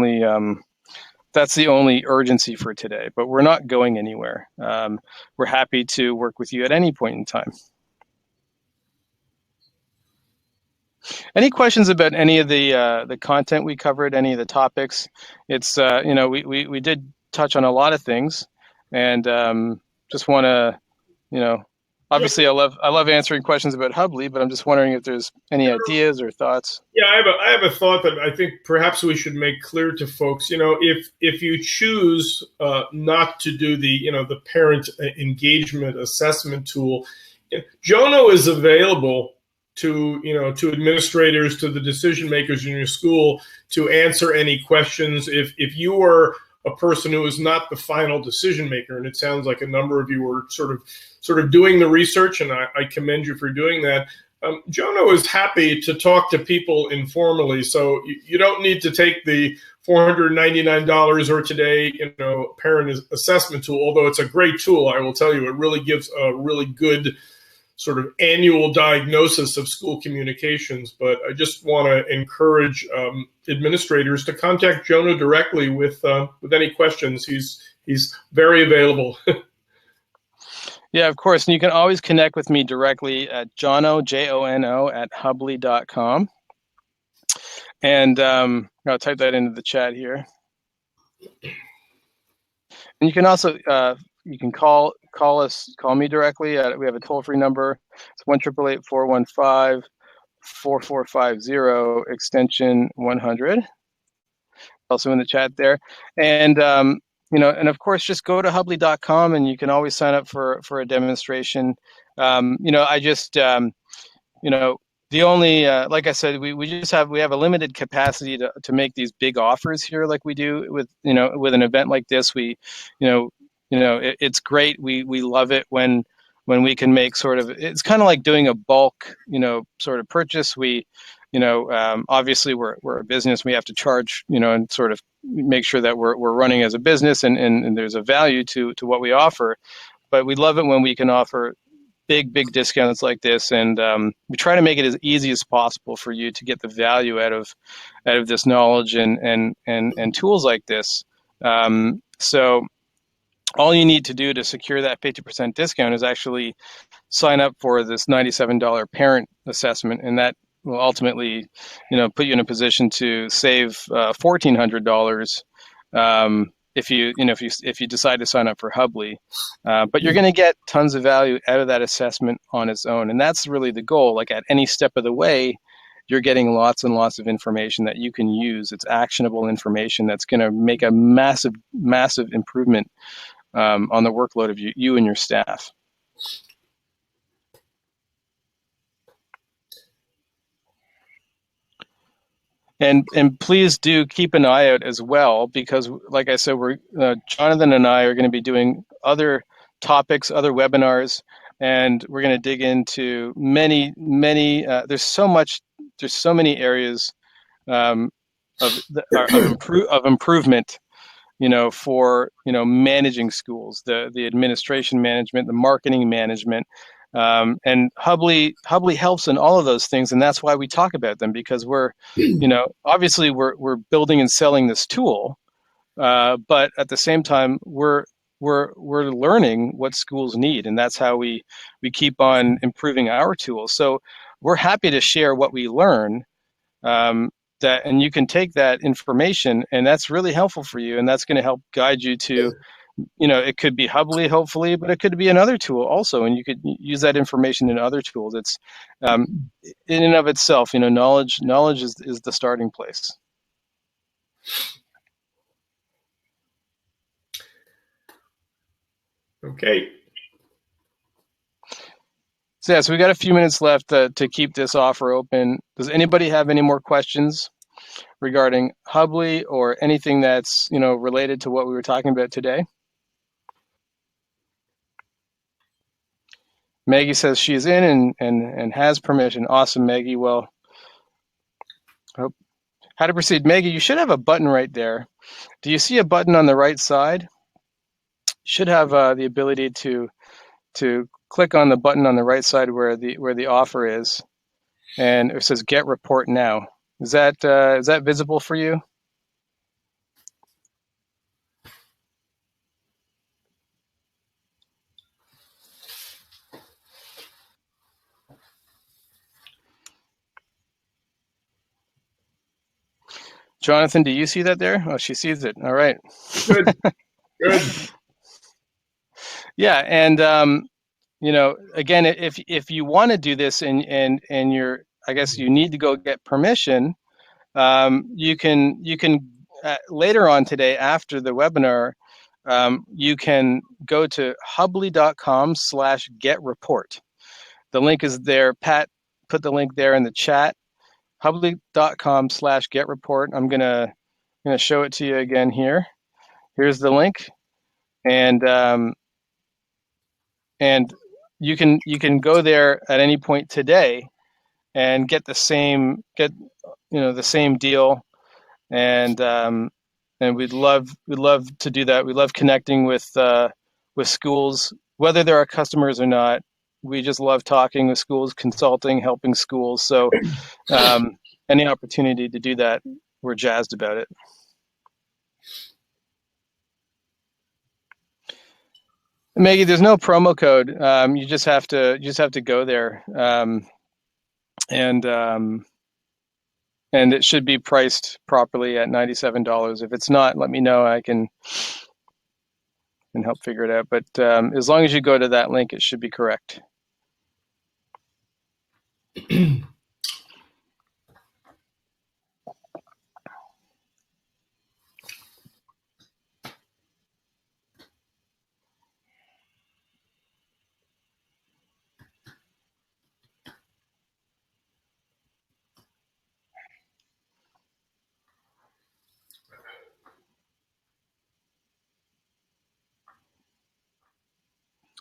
only urgency for today, but we're not going anywhere. We're happy to work with you at any point in time. Any questions about any of the content we covered, any of the topics? It's we did touch on a lot of things, and just want to obviously I love answering questions about Hubbli, but I'm just wondering if there's any ideas or thoughts. Yeah, I have a thought that I think perhaps we should make clear to folks. If you choose not to do the parent engagement assessment tool, Jono is available to administrators, to the decision makers in your school, to answer any questions. If you are a person who is not the final decision maker, and it sounds like a number of you are sort of doing the research, and I commend you for doing that. Jono is happy to talk to people informally, so you don't need to take the $499 or today, parent assessment tool. Although it's a great tool, I will tell you, it really gives a really good sort of annual diagnosis of school communications. But I just want to encourage administrators to contact Jono directly with any questions. He's very available. Yeah, of course. And you can always connect with me directly at Jono, Jono, at Hubbli.com. And I'll type that into the chat here. And you can also you can call me directly. We have a toll-free number. It's 1-888-415-4450, extension 100. Also in the chat there. And and of course, just go to Hubbli.com, and you can always sign up for a demonstration. I just the only like I said, we have a limited capacity to make these big offers here, like we do with an event like this. It's great. We love it when we can make it's kind of like doing a bulk sort of purchase. Obviously we're a business. We have to charge and sort of make sure that we're running as a business and there's a value to what we offer. but we love it when we can offer big discounts like this, and we try to make it as easy as possible for you to get the value out of this knowledge and tools like this. So all you need to do to secure that 50% discount is actually sign up for this $97 parent assessment, and that will ultimately, put you in a position to save $1,400 if you decide to sign up for Hubbli. But you're going to get tons of value out of that assessment on its own, and that's really the goal. Like at any step of the way, you're getting lots and lots of information that you can use. It's actionable information that's going to make a massive improvement on the workload of you and your staff. And please do keep an eye out as well, because like I said, Jonathan and I are going to be doing other topics, other webinars, and we're going to dig into many. There's so many areas of improvement, for managing schools, the administration management, the marketing management. And Hubbli helps in all of those things, and that's why we talk about them, because we're obviously we're building and selling this tool, but at the same time we're learning what schools need, and that's how we keep on improving our tools. So we're happy to share what we learn, and you can take that information, and that's really helpful for you, and that's going to help guide you to it could be Hubbli, hopefully, but it could be another tool also, and you could use that information in other tools. It's in and of itself, knowledge is the starting place. Okay. So we got a few minutes left to keep this offer open. Does anybody have any more questions regarding Hubbli or anything that's related to what we were talking about today? Maggie says she's in and has permission. Awesome, Maggie. Well, how to proceed. Maggie, you should have a button right there. Do you see a button on the right side? You should have the ability to click on the button on the right side where the offer is, and it says Get Report Now. Is that visible for you? Jonathan, do you see that there? Oh, she sees it. All right. Good. Yeah, and again, if you want to do this and you're, I guess you need to go get permission, you can later on today after the webinar, you can go to hubbli.com/getreport. The link is there. Pat put the link there in the chat. Hubbli.com/getreport. I'm gonna show it to you again here. Here's the link, and you can go there at any point today and get the same deal, and we'd love to do that. We love connecting with schools, whether they're our customers or not. We just love talking with schools, consulting, helping schools. So any opportunity to do that, we're jazzed about it. Maggie, there's no promo code. You just have to go there, and it should be priced properly at $97. If it's not, let me know. I can help figure it out. But as long as you go to that link, it should be correct.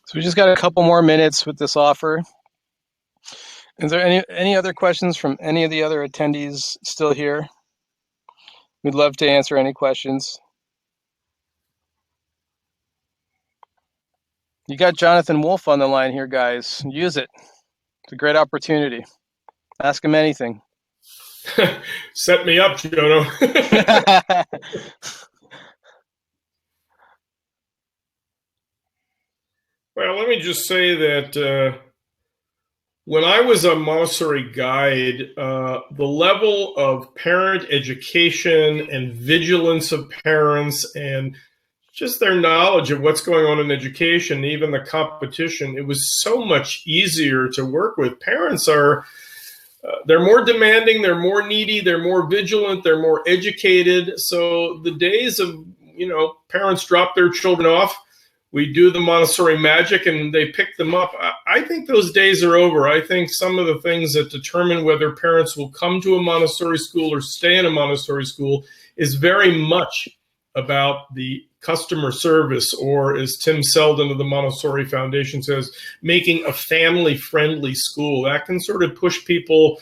So we just got a couple more minutes with this offer. Is there any other questions from any of the other attendees still here? We'd love to answer any questions. You got Jonathan Wolff on the line here, guys. Use it. It's a great opportunity. Ask him anything. Set me up, Jono. Well, let me just say that when I was a Montessori guide, the level of parent education and vigilance of parents and just their knowledge of what's going on in education, even the competition, it was so much easier to work with. Parents are, they're more demanding, they're more needy, they're more vigilant, they're more educated. So the days of, parents drop their children off, we do the Montessori magic and they pick them up. I think those days are over. I think some of the things that determine whether parents will come to a Montessori school or stay in a Montessori school is very much about the customer service, or as Tim Selden of the Montessori Foundation says, making a family-friendly school. That can sort of push people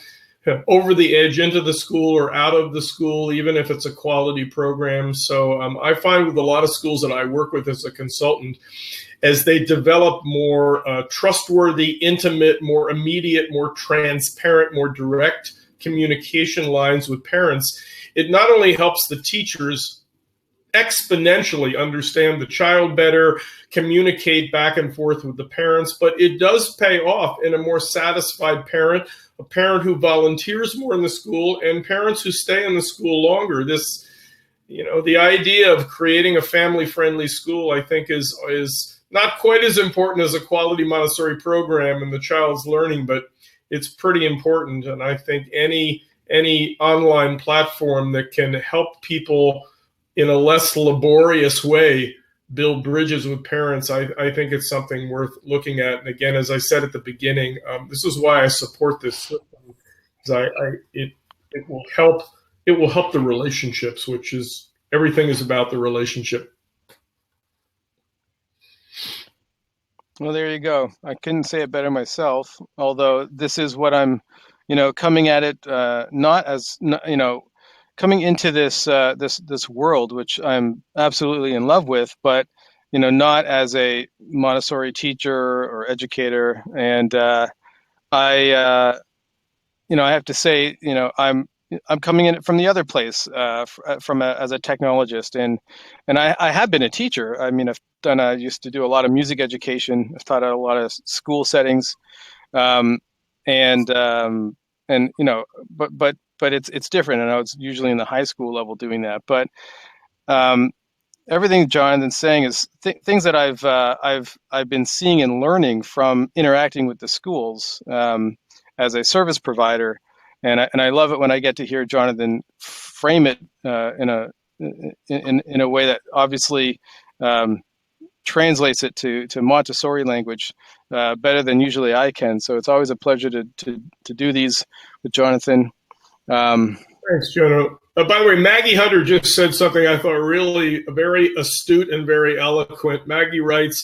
over the edge into the school or out of the school, even if it's a quality program. So I find with a lot of schools that I work with as a consultant, as they develop more trustworthy, intimate, more immediate, more transparent, more direct communication lines with parents, it not only helps the teachers exponentially understand the child better, communicate back and forth with the parents, but it does pay off in a more satisfied parent, a parent who volunteers more in the school, and parents who stay in the school longer. This, the idea of creating a family-friendly school, I think, is not quite as important as a quality Montessori program and the child's learning, but it's pretty important. And I think any online platform that can help people in a less laborious way build bridges with parents, I think it's something worth looking at. And again, as I said at the beginning, this is why I support this system. It will help. It will help the relationships, which is everything is about the relationship. Well, there you go. I couldn't say it better myself. Although this is what I'm, coming at it not as coming into this this world, which I'm absolutely in love with, but not as a Montessori teacher or educator. And I have to say, I'm coming in from the other place, as a technologist, and I have been a teacher. I mean, I used to do a lot of music education. I've taught at a lot of school settings, but it's different. And I was usually in the high school level doing that. But everything Jonathan's saying is things that I've been seeing and learning from interacting with the schools as a service provider, and I love it when I get to hear Jonathan frame it in a way that obviously translates it to Montessori language better than usually I can. So it's always a pleasure to do these with Jonathan. Thanks, Jono. By the way, Maggie Hunter just said something I thought really very astute and very eloquent. Maggie writes,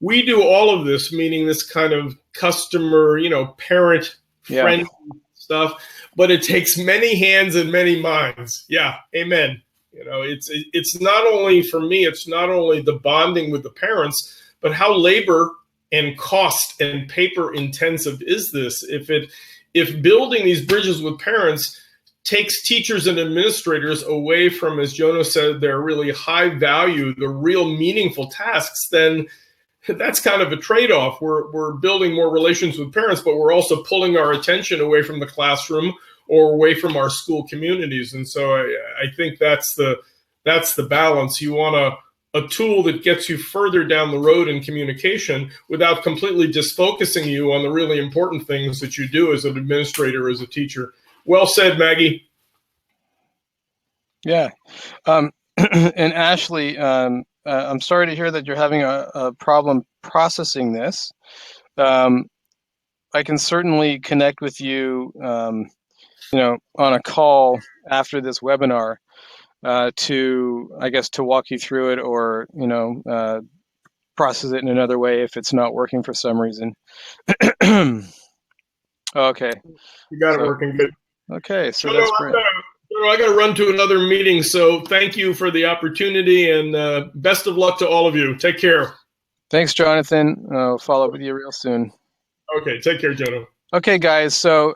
"We do all of this," meaning this kind of customer, parent-friendly stuff, but it takes many hands and many minds. Yeah, amen. It's not only, for me, it's not only the bonding with the parents, but how labor and cost and paper intensive is this? If building these bridges with parents takes teachers and administrators away from, as Jono said, their really high value, the real meaningful tasks, then that's kind of a trade-off. We're building more relations with parents, but we're also pulling our attention away from the classroom or away from our school communities. And so I think that's the balance. You want a tool that gets you further down the road in communication without completely disfocusing you on the really important things that you do as an administrator, as a teacher. Well said, Maggie. Yeah. And Ashley, I'm sorry to hear that you're having a problem processing this. I can certainly connect with you, on a call after this webinar to walk you through it, or, process it in another way if it's not working for some reason. Okay. You got it working good. Okay, so that's great. I got to run to another meeting, so thank you for the opportunity, and best of luck to all of you. Take care. Thanks, Jonathan. I'll follow up with you real soon. Okay, take care, Jono. Okay, guys. So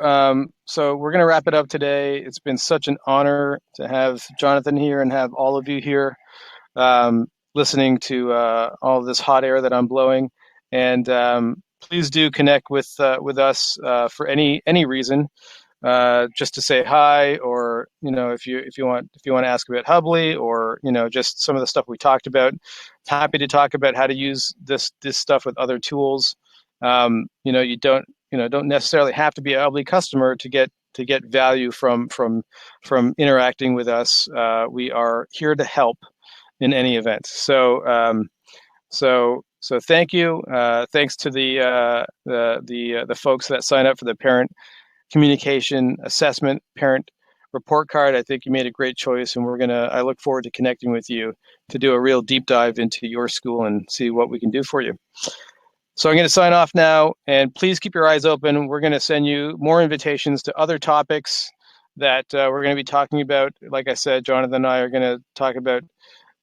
we're gonna wrap it up today. It's been such an honor to have Jonathan here and have all of you here, listening to all of this hot air that I'm blowing. And please do connect with us for any reason, just to say hi, or if you want to ask about Hubbli, or just some of the stuff we talked about. Happy to talk about how to use this stuff with other tools. You don't necessarily have to be a Hubbli customer to get value from interacting with us. We are here to help in any event. So thank you. Thanks to the folks that sign up for the parent communication assessment parent report card. I think you made a great choice, and I look forward to connecting with you to do a real deep dive into your school and see what we can do for you. So I'm going to sign off now, and please keep your eyes open. We're going to send you more invitations to other topics that we're going to be talking about. Like I said, Jonathan and I are going to talk about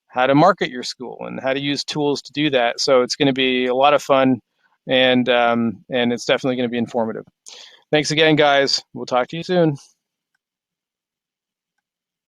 how to market your school and how to use tools to do that. So it's going to be a lot of fun, and it's definitely going to be informative. Thanks again, guys. We'll talk to you soon.